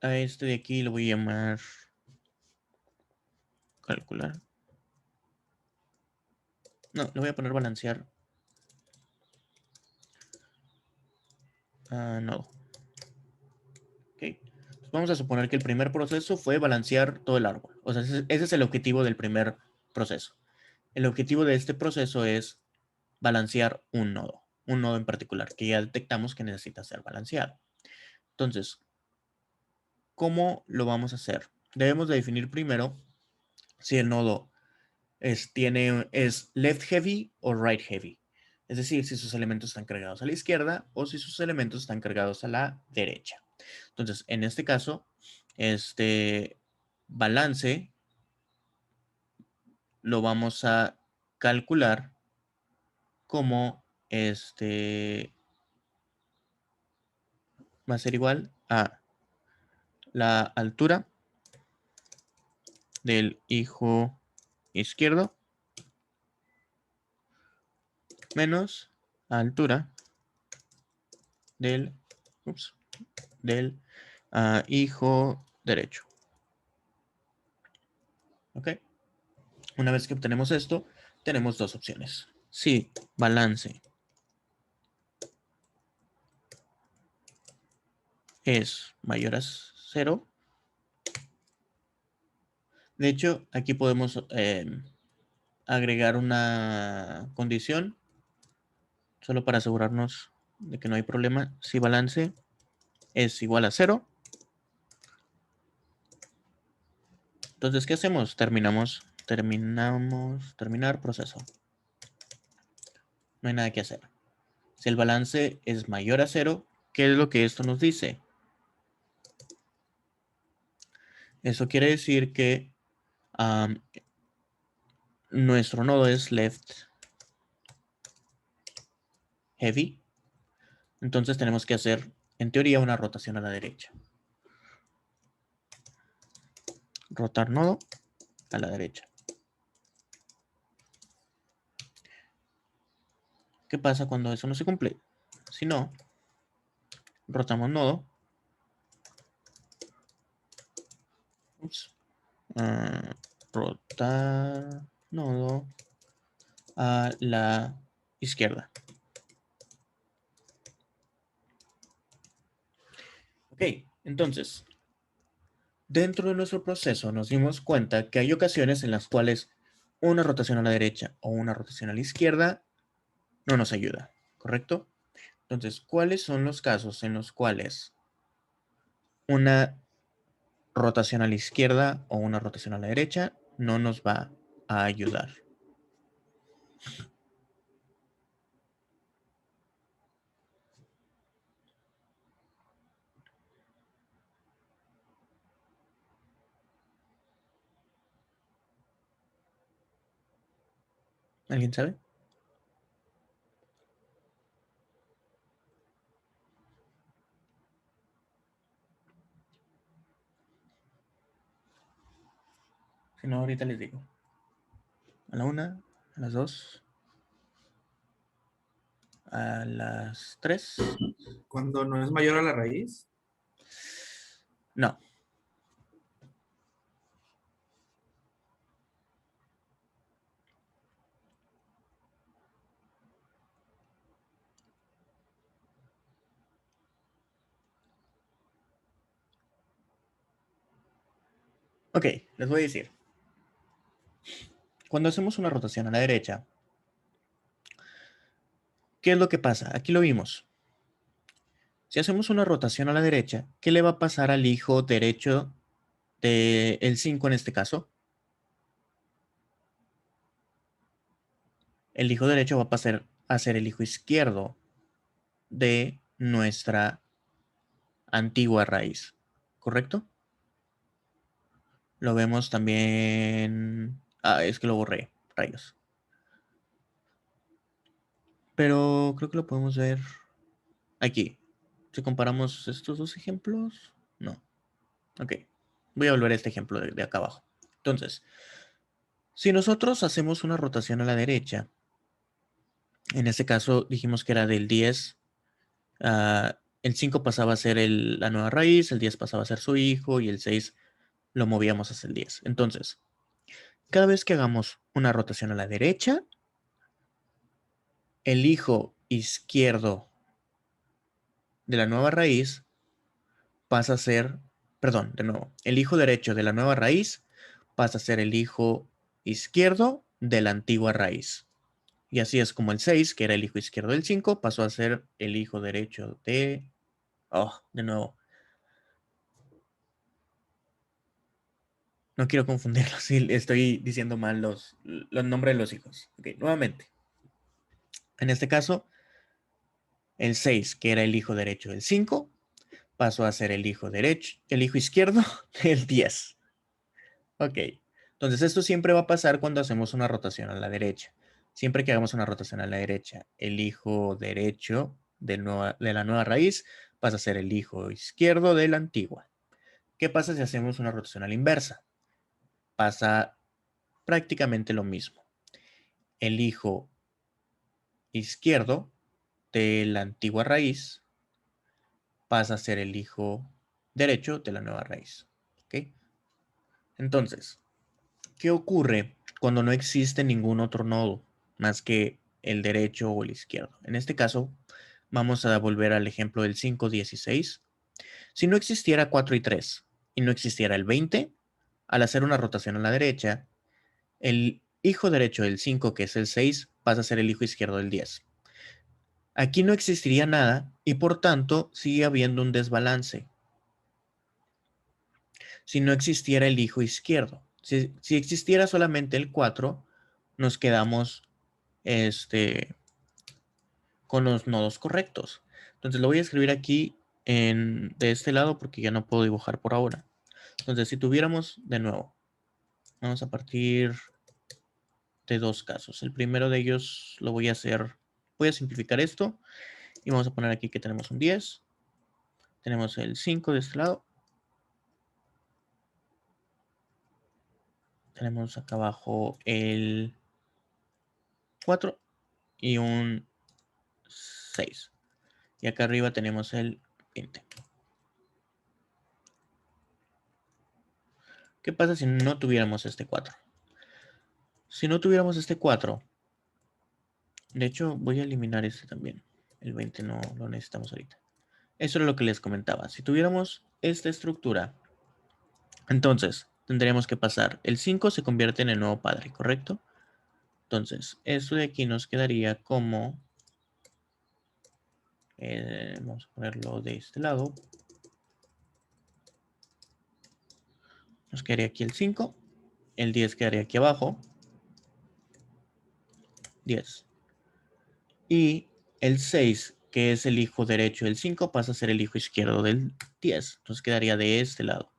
a este de aquí lo voy a llamar calcular. No, le voy a poner balancear. Nodo. Ok. Entonces vamos a suponer que el primer proceso fue balancear todo el árbol. O sea, ese es el objetivo del primer proceso. El objetivo de este proceso es balancear un nodo en particular, que ya detectamos que necesita ser balanceado. Entonces, ¿cómo lo vamos a hacer? Debemos de definir primero si el nodo es left heavy o right heavy. Es decir, si sus elementos están cargados a la izquierda o si sus elementos están cargados a la derecha. Entonces, en este caso, este balance lo vamos a calcular como va a ser igual a la altura del hijo izquierdo menos altura del, hijo derecho. ¿Ok? Una vez que obtenemos esto, tenemos dos opciones. Si balance es mayor a 0, de hecho, aquí podemos agregar una condición solo para asegurarnos de que no hay problema. Si balance es igual a 0, entonces, ¿qué hacemos? Terminar proceso. No hay nada que hacer. Si el balance es mayor a 0, ¿qué es lo que esto nos dice? Eso quiere decir que nuestro nodo es left heavy. Entonces tenemos que hacer, en teoría, una rotación a la derecha. Rotar nodo a la derecha. ¿Qué pasa cuando eso no se cumple? Si no, rotamos nodo. Rotar nodo a la izquierda. Ok, entonces, dentro de nuestro proceso nos dimos cuenta que hay ocasiones en las cuales una rotación a la derecha o una rotación a la izquierda no nos ayuda, ¿correcto? Entonces, ¿cuáles son los casos en los cuales una rotación a la izquierda o una rotación a la derecha no nos va a ayudar? ¿Alguien sabe? Si no, ahorita les digo. A la 1, a las 2, a las 3. Cuando no es mayor a la raíz. No. Ok, les voy a decir. Cuando hacemos una rotación a la derecha, ¿qué es lo que pasa? Aquí lo vimos. Si hacemos una rotación a la derecha, ¿qué le va a pasar al hijo derecho del 5 en este caso? El hijo derecho va a pasar a ser el hijo izquierdo de nuestra antigua raíz, ¿correcto? Lo vemos también... Ah, es que lo borré, rayos. Pero creo que lo podemos ver aquí. Si comparamos estos dos ejemplos, no. Ok, voy a volver a este ejemplo de acá abajo. Entonces, si nosotros hacemos una rotación a la derecha, en este caso dijimos que era del 10, el 5 pasaba a ser la nueva raíz, el 10 pasaba a ser su hijo y el 6 lo movíamos hacia el 10. Entonces, cada vez que hagamos una rotación a la derecha, el hijo izquierdo de la nueva raíz pasa a ser, perdón, de nuevo, el hijo derecho de la nueva raíz pasa a ser el hijo izquierdo de la antigua raíz. Y así es como el 6, que era el hijo izquierdo del 5, pasó a ser el hijo derecho de... Oh, de nuevo. No quiero confundirlos, sí, estoy diciendo mal los nombres de los hijos. Ok, nuevamente. En este caso, el 6, que era el hijo derecho del 5, pasó a ser el hijo derecho, el hijo izquierdo del 10. Ok, entonces esto siempre va a pasar cuando hacemos una rotación a la derecha. Siempre que hagamos una rotación a la derecha, el hijo derecho de la nueva raíz pasa a ser el hijo izquierdo de la antigua. ¿Qué pasa si hacemos una rotación a la inversa? Pasa prácticamente lo mismo. El hijo izquierdo de la antigua raíz pasa a ser el hijo derecho de la nueva raíz. ¿Ok? Entonces, ¿qué ocurre cuando no existe ningún otro nodo más que el derecho o el izquierdo? En este caso, vamos a volver al ejemplo del 5, 16. Si no existiera 4 y 3 y no existiera el 20, al hacer una rotación a la derecha, el hijo derecho del 5, que es el 6, pasa a ser el hijo izquierdo del 10. Aquí no existiría nada y por tanto sigue habiendo un desbalance. Si no existiera el hijo izquierdo. Si existiera solamente el 4, nos quedamos con los nodos correctos. Entonces lo voy a escribir aquí de este lado porque ya no puedo dibujar por ahora. Entonces si tuviéramos, de nuevo, vamos a partir de dos casos. El primero de ellos lo voy a hacer, voy a simplificar esto y vamos a poner aquí que tenemos un 10. Tenemos el 5 de este lado. Tenemos acá abajo el 4 y un 6. Y acá arriba tenemos el 20. ¿Qué pasa si no tuviéramos este 4? Si no tuviéramos este 4, de hecho voy a eliminar este también. El 20 no lo necesitamos ahorita. Eso era lo que les comentaba. Si tuviéramos esta estructura, entonces tendríamos que pasar. El 5 se convierte en el nuevo padre, ¿correcto? Entonces, esto de aquí nos quedaría como... vamos a ponerlo de este lado. Nos quedaría aquí el 5. El 10 quedaría aquí abajo. 10. Y el 6, que es el hijo derecho del 5, pasa a ser el hijo izquierdo del 10. Entonces quedaría de este lado.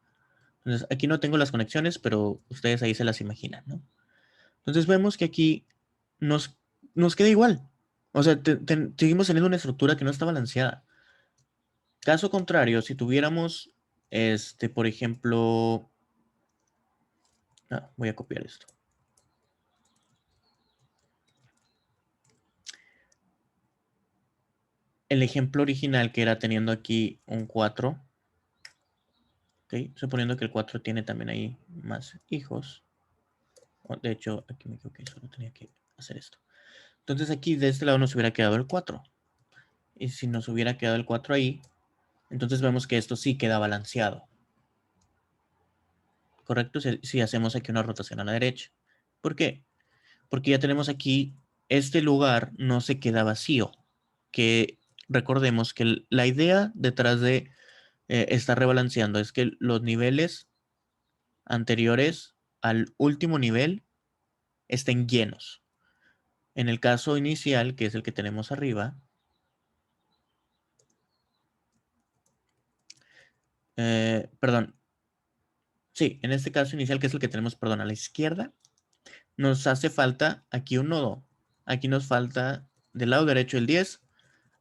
Entonces aquí no tengo las conexiones, pero ustedes ahí se las imaginan, ¿no? Entonces vemos que aquí nos queda igual. O sea, seguimos teniendo una estructura que no está balanceada. Caso contrario, si tuviéramos, por ejemplo... voy a copiar esto. El ejemplo original que era teniendo aquí un 4. ¿Ok? Suponiendo que el 4 tiene también ahí más hijos. De hecho, aquí me equivoqué, solo tenía que hacer esto. Entonces aquí de este lado nos hubiera quedado el 4. Y si nos hubiera quedado el 4 ahí, entonces vemos que esto sí queda balanceado. ¿Correcto? Si hacemos aquí una rotación a la derecha. ¿Por qué? Porque ya tenemos aquí, este lugar no se queda vacío. Que recordemos que la idea detrás de estar rebalanceando es que los niveles anteriores al último nivel estén llenos. En el caso inicial, que es el que tenemos arriba, perdón, sí, en este caso inicial, que es el que tenemos, perdón, a la izquierda, nos hace falta aquí un nodo. Aquí nos falta del lado derecho el 10,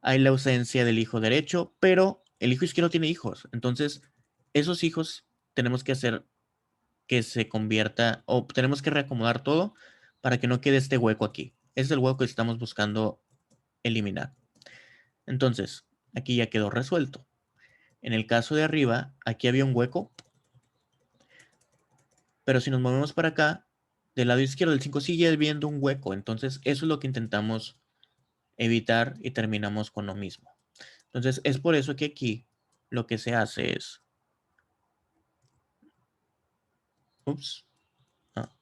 hay la ausencia del hijo derecho, pero el hijo izquierdo tiene hijos. Entonces, esos hijos tenemos que hacer que se convierta, o tenemos que reacomodar todo para que no quede este hueco aquí. Ese es el hueco que estamos buscando eliminar. Entonces, aquí ya quedó resuelto. En el caso de arriba, aquí había un hueco, pero si nos movemos para acá, del lado izquierdo del 5 sigue habiendo un hueco. Entonces, eso es lo que intentamos evitar y terminamos con lo mismo. Entonces, es por eso que aquí lo que se hace es... Ups.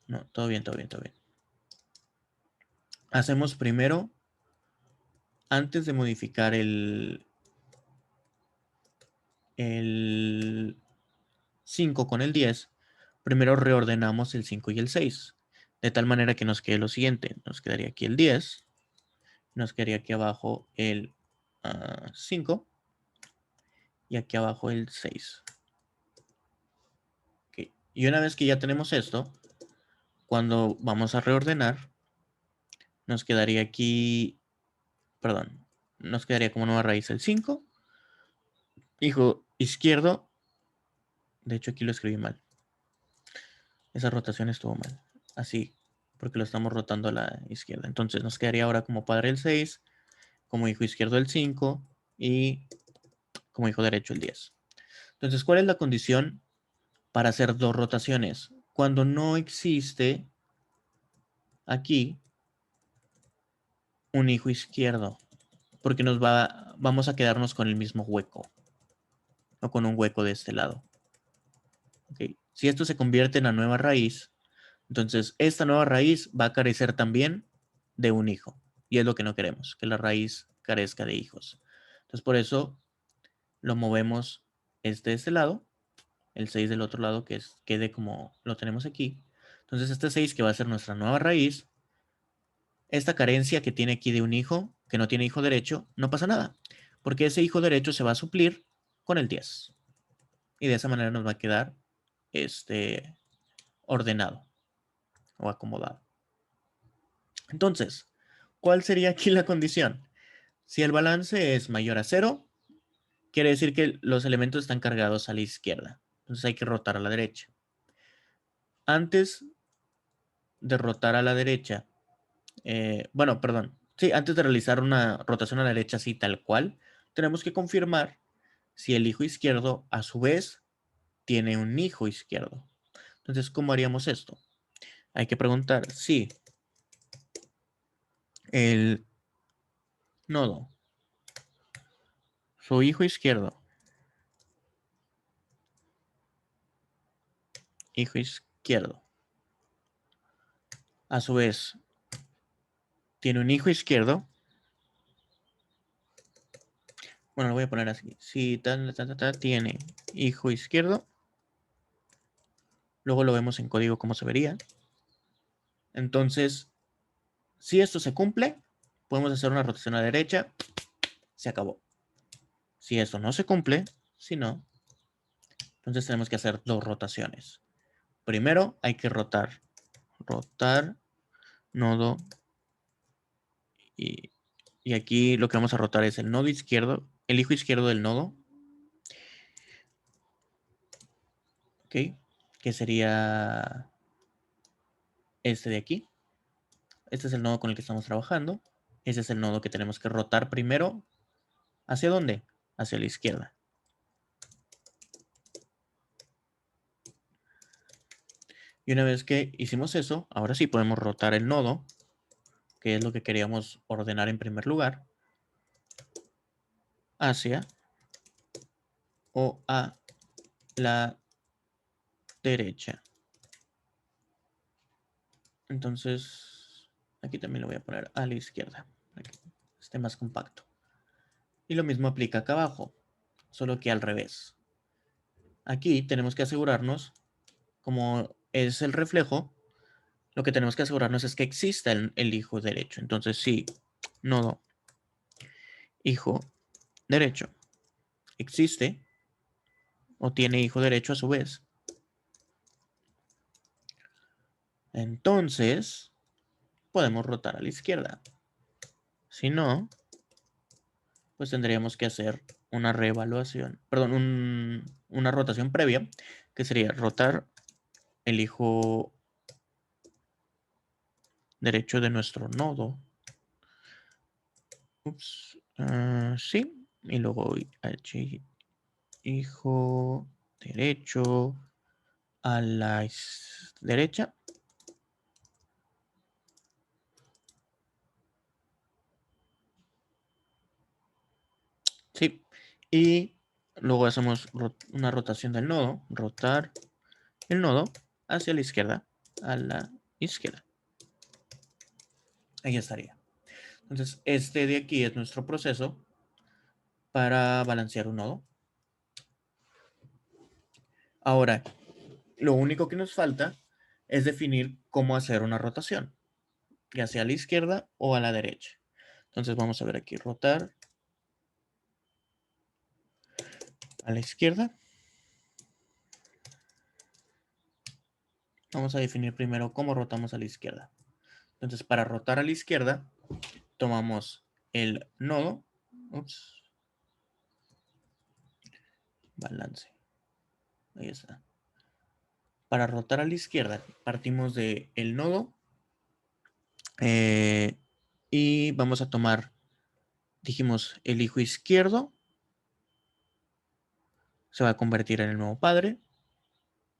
No, todo bien, todo bien, todo bien. Hacemos primero, antes de modificar el 5 con el 10, primero reordenamos el 5 y el 6, de tal manera que nos quede lo siguiente. Nos quedaría aquí el 10, nos quedaría aquí abajo el 5 y aquí abajo el 6. Okay. Y una vez que ya tenemos esto, cuando vamos a reordenar, nos quedaría aquí, perdón, nos quedaría como nueva raíz el 5, hijo izquierdo, de hecho aquí lo escribí mal, esa rotación estuvo mal, así, porque lo estamos rotando a la izquierda. Entonces nos quedaría ahora como padre el 6, como hijo izquierdo el 5 y como hijo derecho el 10. Entonces, ¿cuál es la condición para hacer dos rotaciones? Cuando no existe aquí un hijo izquierdo, porque vamos a quedarnos con el mismo hueco o con un hueco de este lado. ¿Okay? Si esto se convierte en la nueva raíz, entonces esta nueva raíz va a carecer también de un hijo. Y es lo que no queremos, que la raíz carezca de hijos. Entonces por eso lo movemos de este lado, el 6 del otro lado, que quede como lo tenemos aquí. Entonces este 6 que va a ser nuestra nueva raíz, esta carencia que tiene aquí de un hijo, que no tiene hijo derecho, no pasa nada, porque ese hijo derecho se va a suplir con el 10. Y de esa manera nos va a quedar ordenado o acomodado. Entonces, ¿cuál sería aquí la condición? Si el balance es mayor a 0, quiere decir que los elementos están cargados a la izquierda. Entonces hay que rotar a la derecha. Antes de rotar a la derecha, bueno, perdón. Sí, antes de realizar una rotación a la derecha así tal cual, tenemos que confirmar si el hijo izquierdo a su vez tiene un hijo izquierdo. Entonces, ¿cómo haríamos esto? Hay que preguntar si el nodo, su hijo izquierdo, a su vez tiene un hijo izquierdo. Bueno, lo voy a poner así. Si tiene hijo izquierdo, luego lo vemos en código cómo se vería. Entonces, si esto se cumple, podemos hacer una rotación a la derecha. Se acabó. Si esto no se cumple, si no, entonces tenemos que hacer 2 rotaciones. Primero hay que rotar nodo y aquí lo que vamos a rotar es el nodo izquierdo, el hijo izquierdo del nodo, ¿ok? Que sería este de aquí. Este es el nodo con el que estamos trabajando. Ese es el nodo que tenemos que rotar primero. ¿Hacia dónde? Hacia la izquierda. Y una vez que hicimos eso, ahora sí podemos rotar el nodo, que es lo que queríamos ordenar en primer lugar, hacia o a la derecha. Entonces, aquí también lo voy a poner a la izquierda, para que esté más compacto. Y lo mismo aplica acá abajo, solo que al revés. Aquí tenemos que asegurarnos, como es el reflejo, lo que tenemos que asegurarnos es que exista el hijo derecho. Entonces, si nodo hijo derecho existe o tiene hijo derecho a su vez, entonces podemos rotar a la izquierda. Si no, pues tendríamos que hacer una reevaluación, perdón, una rotación previa, que sería rotar el hijo derecho de nuestro nodo. Ups, sí, y luego hijo derecho a la derecha. Sí, y luego hacemos una rotación del nodo, rotar el nodo hacia la izquierda, a la izquierda. Ahí estaría. Entonces, este de aquí es nuestro proceso para balancear un nodo. Ahora, lo único que nos falta es definir cómo hacer una rotación, ya sea a la izquierda o a la derecha. Entonces vamos a ver aquí, rotar a la izquierda. Vamos a definir primero cómo rotamos a la izquierda. Entonces, para rotar a la izquierda, tomamos el nodo. Ups. Balance. Ahí está. Para rotar a la izquierda, partimos del nodo. Y vamos a tomar, dijimos, el hijo izquierdo. Se va a convertir en el nuevo padre.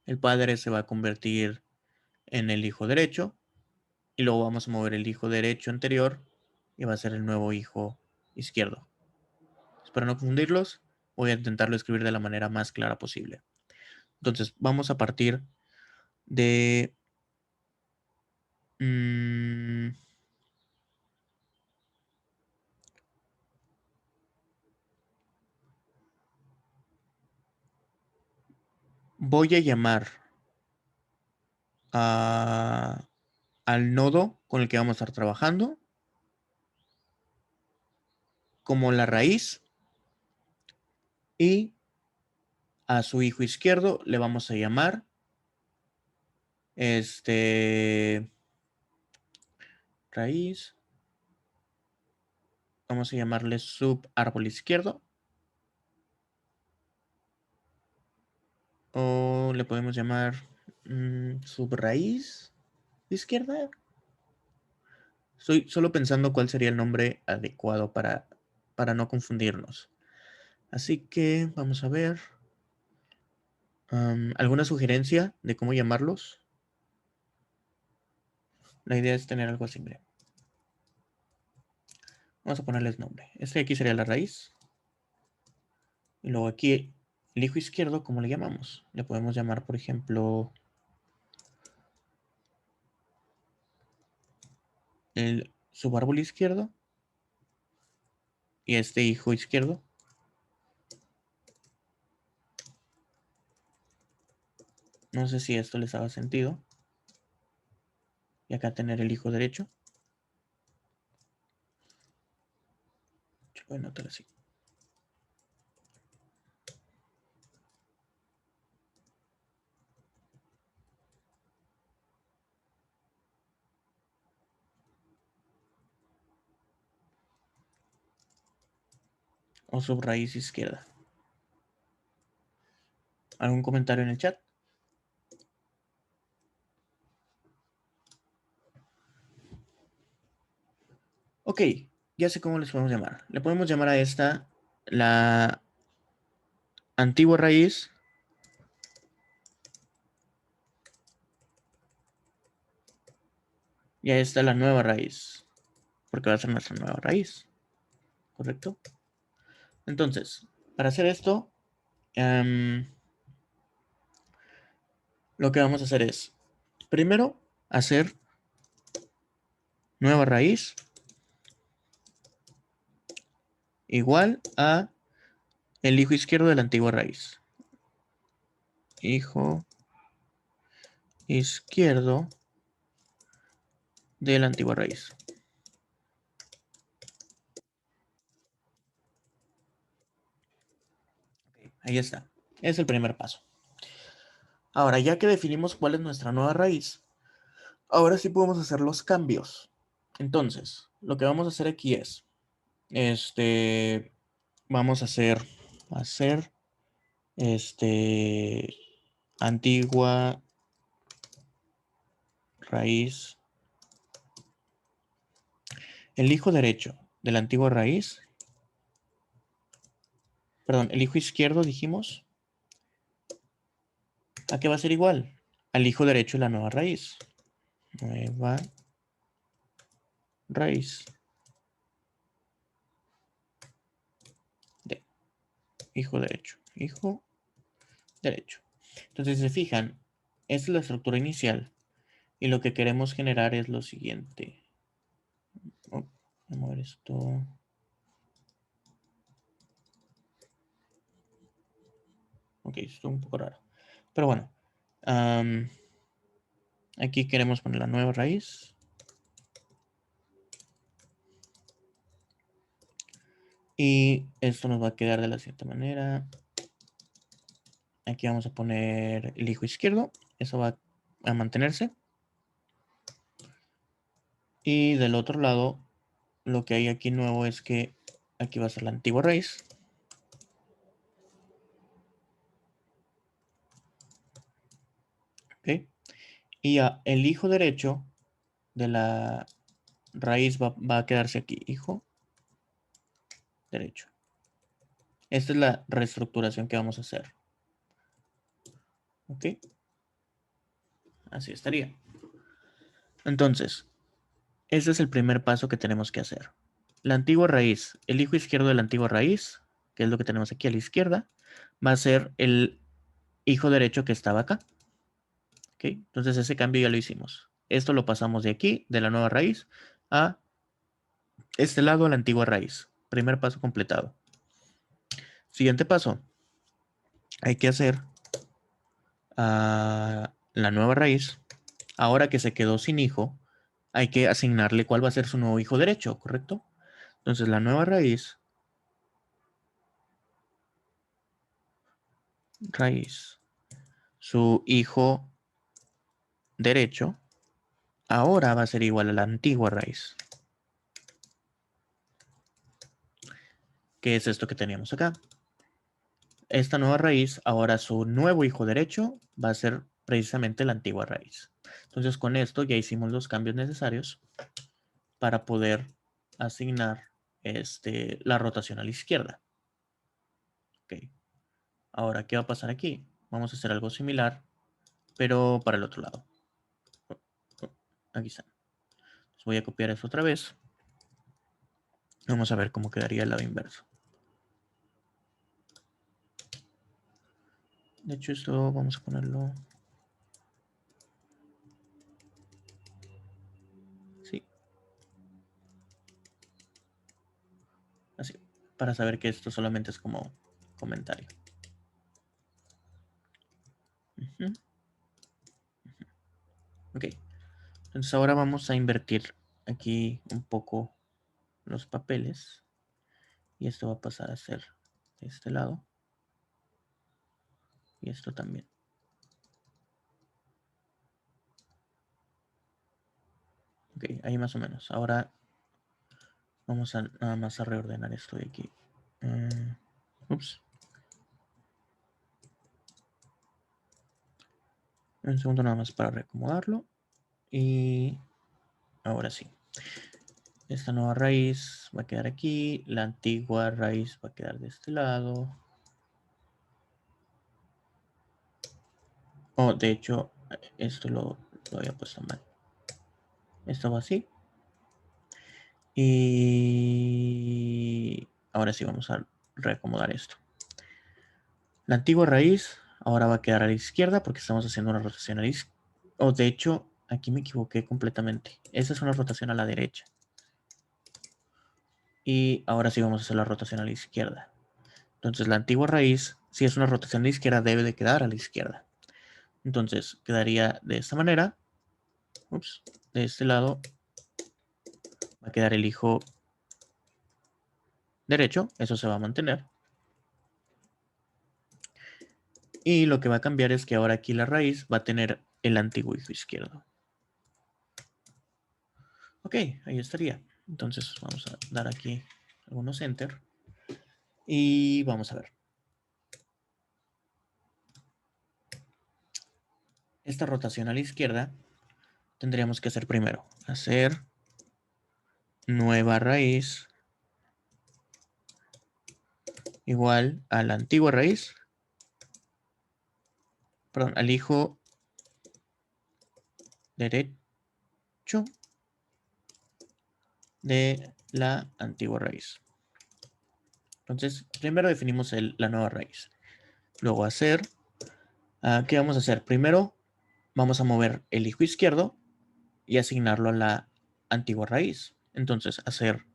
El padre se va a convertir en el hijo derecho. Y luego vamos a mover el hijo derecho anterior. Y va a ser el nuevo hijo izquierdo. Espero no confundirlos. Voy a intentarlo escribir de la manera más clara posible. Entonces, vamos a partir de... voy a llamar al nodo con el que vamos a estar trabajando. como la raíz y a su hijo izquierdo le vamos a llamar raíz. Vamos a llamarle subárbol izquierdo. O le podemos llamar subraíz izquierda. Estoy solo pensando cuál sería el nombre adecuado para no confundirnos. Así que vamos a ver. ¿Alguna sugerencia de cómo llamarlos? La idea es tener algo simple. Vamos a ponerles nombre. Este de aquí sería la raíz. Y luego aquí el hijo izquierdo, ¿cómo le llamamos? Le podemos llamar, por ejemplo, el subárbol izquierdo. Y este hijo izquierdo. No sé si esto les haga sentido. Y acá tener el hijo derecho. Yo voy a anotar así. O subraíz izquierda. ¿Algún comentario en el chat? Ok, ya sé cómo les podemos llamar. Le podemos llamar a esta la antigua raíz. Y a esta la nueva raíz. Porque va a ser nuestra nueva raíz. ¿Correcto? Entonces, para hacer esto, lo que vamos a hacer es, primero, hacer nueva raíz igual a el hijo izquierdo de la antigua raíz. Hijo izquierdo de la antigua raíz. Ahí está. Es el primer paso. Ahora, ya que definimos cuál es nuestra nueva raíz, ahora sí podemos hacer los cambios. Entonces, lo que vamos a hacer aquí es, vamos a hacer, antigua raíz. El hijo derecho de la antigua raíz, perdón, el hijo izquierdo dijimos, ¿a qué va a ser igual? Al hijo derecho de la nueva raíz. Nueva raíz de hijo derecho. Hijo derecho. Entonces, si se fijan, esta es la estructura inicial. Y lo que queremos generar es lo siguiente. Oh, vamos a ver esto. Ok, esto es un poco raro. Pero bueno. Aquí queremos poner la nueva raíz. Y esto nos va a quedar de la siguiente manera. Aquí vamos a poner el hijo izquierdo. Eso va a mantenerse. Y del otro lado, lo que hay aquí nuevo es que aquí va a ser la antigua raíz. ¿Ok? Y el hijo derecho de la raíz va a quedarse aquí. Hijo derecho. Esta es la reestructuración que vamos a hacer. ¿Ok? Así estaría. Entonces, ese es el primer paso que tenemos que hacer. La antigua raíz, el hijo izquierdo de la antigua raíz, que es lo que tenemos aquí a la izquierda, va a ser el hijo derecho que estaba acá. ¿Ok? Entonces ese cambio ya lo hicimos. Esto lo pasamos de aquí, de la nueva raíz, a este lado, a la antigua raíz. Primer paso completado. Siguiente paso. Hay que hacer a la nueva raíz. Ahora que se quedó sin hijo, hay que asignarle cuál va a ser su nuevo hijo derecho, ¿correcto? Entonces la nueva raíz raíz, su hijo derecho, ahora va a ser igual a la antigua raíz. ¿Qué es esto que teníamos acá? Esta nueva raíz, ahora su nuevo hijo derecho va a ser precisamente la antigua raíz. Entonces con esto ya hicimos los cambios necesarios para poder asignar la rotación a la izquierda. Ok. Ahora, ¿qué va a pasar aquí? Vamos a hacer algo similar, pero para el otro lado. Aquí está. Entonces voy a copiar eso otra vez. Vamos a ver cómo quedaría el lado inverso. De hecho, esto vamos a ponerlo... Sí. Así. Para saber que esto solamente es como comentario. Ujú. Ok. Entonces ahora vamos a invertir aquí un poco los papeles. Y esto va a pasar a ser de este lado. Y esto también. Ok, ahí más o menos. Ahora vamos a nada más a reordenar esto de aquí. Ups. Un segundo nada más para reacomodarlo. Y ahora sí. Esta nueva raíz va a quedar aquí. La antigua raíz va a quedar de este lado. Oh, de hecho, esto lo había puesto mal. Esto va así. Y ahora sí vamos a reacomodar esto. La antigua raíz ahora va a quedar a la izquierda porque estamos haciendo una rotación a la izquierda. Oh, de hecho, aquí me equivoqué completamente. Esa es una rotación a la derecha. Y ahora sí vamos a hacer la rotación a la izquierda. Entonces la antigua raíz, si es una rotación a la izquierda, debe de quedar a la izquierda. Entonces quedaría de esta manera. Ups, de este lado va a quedar el hijo derecho. Eso se va a mantener. Y lo que va a cambiar es que ahora aquí la raíz va a tener el antiguo hijo izquierdo. Ok, ahí estaría. Entonces vamos a dar aquí algunos enter. Y vamos a ver. Esta rotación a la izquierda tendríamos que hacer primero. Hacer nueva raíz igual a la antigua raíz. Perdón, al hijo derecho de la antigua raíz. Entonces, primero definimos la nueva raíz. Luego hacer, ¿qué vamos a hacer? Primero vamos a mover el hijo izquierdo y asignarlo a la antigua raíz. Entonces, hacer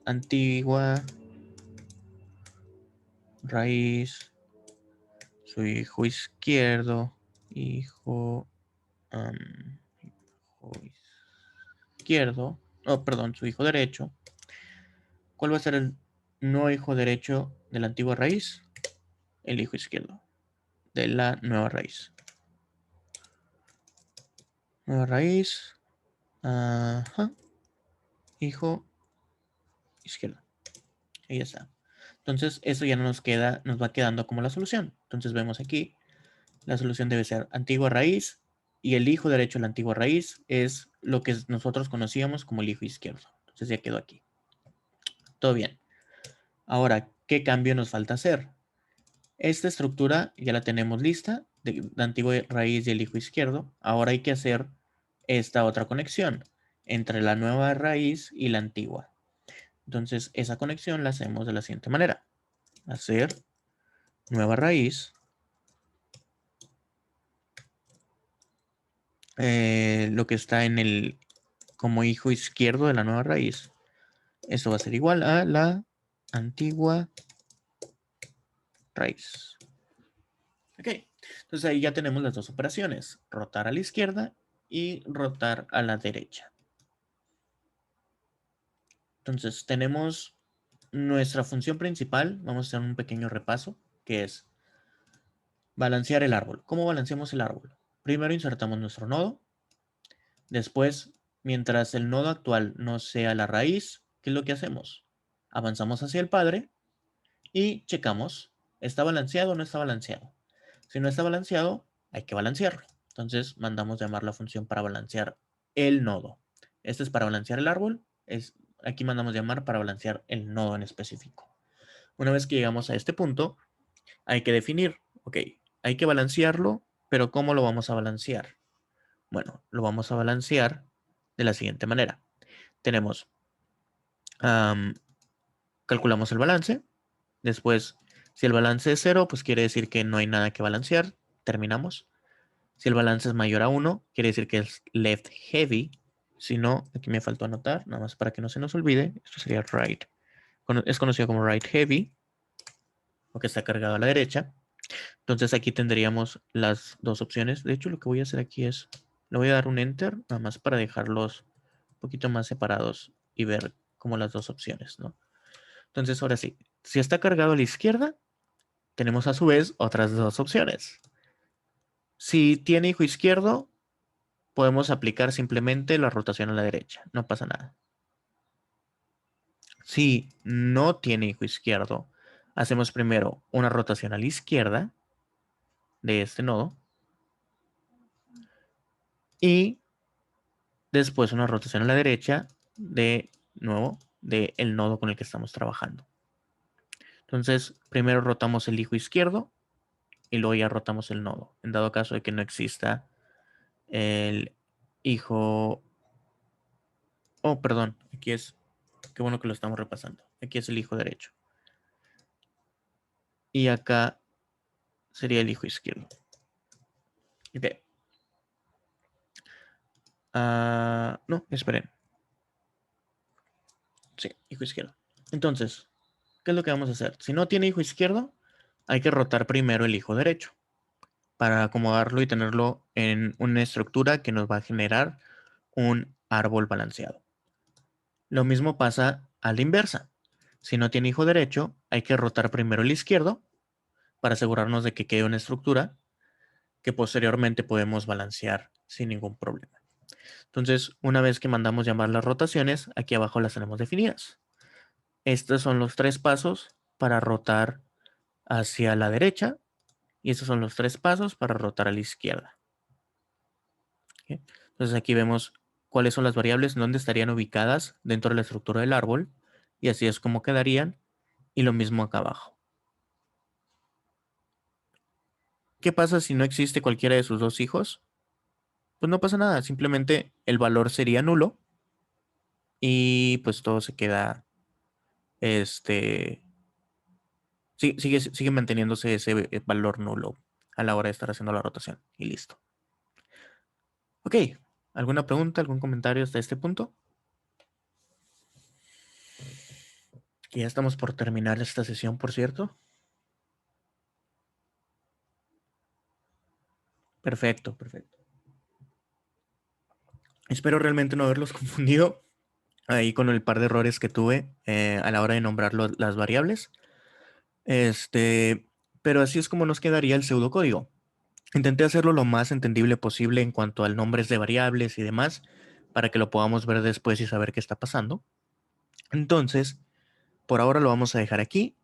antigua raíz, su hijo izquierdo, hijo izquierdo, perdón, su hijo derecho. ¿Cuál va a ser el nuevo hijo derecho de la antigua raíz? El hijo izquierdo de la nueva raíz. Nueva raíz. Ajá. Hijo izquierdo. Ahí está. Entonces, eso ya no nos queda, nos va quedando como la solución. Entonces, vemos aquí, la solución debe ser antigua raíz y el hijo derecho de la antigua raíz es lo que nosotros conocíamos como el hijo izquierdo. Entonces, ya quedó aquí. Todo bien. Ahora, ¿qué cambio nos falta hacer? Esta estructura ya la tenemos lista, de la antigua raíz y el hijo izquierdo. Ahora hay que hacer esta otra conexión entre la nueva raíz y la antigua. Entonces, esa conexión la hacemos de la siguiente manera. Hacer nueva raíz. Lo que está en el como hijo izquierdo de la nueva raíz. Eso va a ser igual a la antigua raíz. Ok, entonces ahí ya tenemos las dos operaciones. Rotar a la izquierda y rotar a la derecha. Entonces tenemos nuestra función principal, vamos a hacer un pequeño repaso, que es balancear el árbol. ¿Cómo balanceamos el árbol? Primero insertamos nuestro nodo. Después, mientras el nodo actual no sea la raíz, ¿qué es lo que hacemos? Avanzamos hacia el padre y checamos, ¿está balanceado o no está balanceado? Si no está balanceado, hay que balancearlo. Entonces, mandamos llamar la función para balancear el nodo. Este es para balancear el árbol. Aquí mandamos llamar para balancear el nodo en específico. Una vez que llegamos a este punto, hay que definir, ok, hay que balancearlo, pero ¿cómo lo vamos a balancear? Bueno, lo vamos a balancear de la siguiente manera. Tenemos, calculamos el balance. Después, si el balance es 0, pues quiere decir que no hay nada que balancear. Terminamos. Si el balance es mayor a 1, quiere decir que es left heavy. Si no, aquí me faltó anotar, nada más para que no se nos olvide. Esto sería right. Es conocido como right heavy, o que está cargado a la derecha. Entonces aquí tendríamos las dos opciones. De hecho, lo que voy a hacer aquí es, le voy a dar un enter, nada más para dejarlos un poquito más separados y ver como las dos opciones, ¿no? Entonces, ahora sí, si está cargado a la izquierda, tenemos a su vez otras dos opciones. Si tiene hijo izquierdo, podemos aplicar simplemente la rotación a la derecha, no pasa nada. Si no tiene hijo izquierdo, hacemos primero una rotación a la izquierda de este nodo y después una rotación a la derecha de nuevo del nodo con el que estamos trabajando. Entonces, primero rotamos el hijo izquierdo y luego ya rotamos el nodo, en dado caso de que no exista el hijo... Oh, perdón, aquí es... Qué bueno que lo estamos repasando. Aquí es el hijo derecho. Y acá sería el hijo izquierdo. Ok. No, esperen. Sí, hijo izquierdo. Entonces, ¿qué es lo que vamos a hacer? Si no tiene hijo izquierdo, hay que rotar primero el hijo derecho para acomodarlo y tenerlo en una estructura que nos va a generar un árbol balanceado. Lo mismo pasa a la inversa. Si no tiene hijo derecho, hay que rotar primero el izquierdo para asegurarnos de que quede una estructura que posteriormente podemos balancear sin ningún problema. Entonces, una vez que mandamos llamar las rotaciones, aquí abajo las tenemos definidas. Estos son los 3 pasos para rotar hacia la derecha y estos son los 3 pasos para rotar a la izquierda. ¿Okay? Entonces aquí vemos cuáles son las variables, en dónde estarían ubicadas dentro de la estructura del árbol y así es como quedarían, y lo mismo acá abajo. ¿Qué pasa si no existe cualquiera de sus dos hijos? Pues no pasa nada, simplemente el valor sería nulo y pues todo se queda, sigue manteniéndose ese valor nulo a la hora de estar haciendo la rotación y listo. Ok, ¿alguna pregunta, algún comentario hasta este punto? Que ya estamos por terminar esta sesión, por cierto. Perfecto, perfecto. Espero realmente no haberlos confundido ahí con el par de errores que tuve a la hora de nombrar las variables. Pero así es como nos quedaría el pseudocódigo. Intenté hacerlo lo más entendible posible en cuanto al nombres de variables y demás, para que lo podamos ver después y saber qué está pasando. Entonces, por ahora lo vamos a dejar aquí.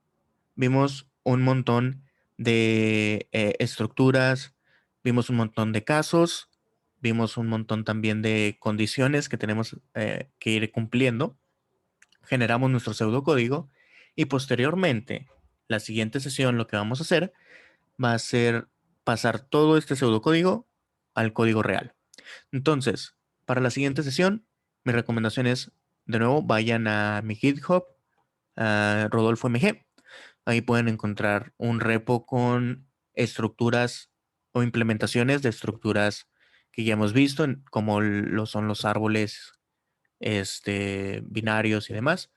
Vimos un montón de estructuras, vimos un montón de casos, vimos un montón también de condiciones que tenemos que ir cumpliendo. Generamos nuestro pseudocódigo y posteriormente, la siguiente sesión, lo que vamos a hacer va a ser pasar todo este pseudocódigo al código real. Entonces, para la siguiente sesión, mi recomendación es, de nuevo, vayan a mi GitHub, a Rodolfo MG. Ahí pueden encontrar un repo con estructuras o implementaciones de estructuras que ya hemos visto, como lo son los árboles binarios y demás.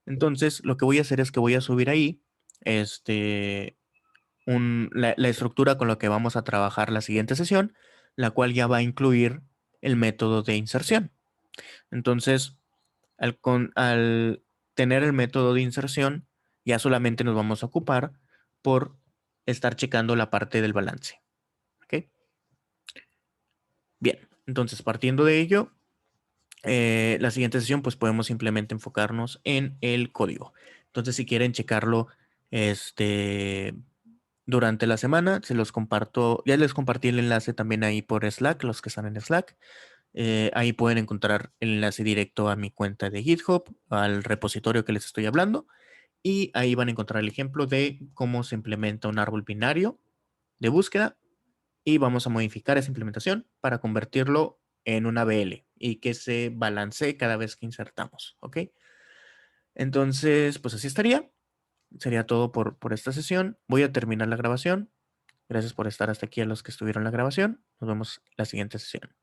Entonces, lo que voy a hacer es que voy a subir ahí la estructura con la que vamos a trabajar la siguiente sesión, la cual ya va a incluir el método de inserción. Entonces, al tener el método de inserción, ya solamente nos vamos a ocupar por estar checando la parte del balance. ¿Ok? Bien, entonces partiendo de ello, la siguiente sesión pues podemos simplemente enfocarnos en el código. Entonces si quieren checarlo durante la semana, se los comparto, ya les compartí el enlace también ahí por Slack, los que están en Slack. Ahí pueden encontrar el enlace directo a mi cuenta de GitHub, al repositorio que les estoy hablando, y ahí van a encontrar el ejemplo de cómo se implementa un árbol binario de búsqueda y vamos a modificar esa implementación para convertirlo en una BL y que se balancee cada vez que insertamos, ¿ok? Entonces, pues así estaría. Sería todo por esta sesión. Voy a terminar la grabación. Gracias por estar hasta aquí a los que estuvieron en la grabación. Nos vemos la siguiente sesión.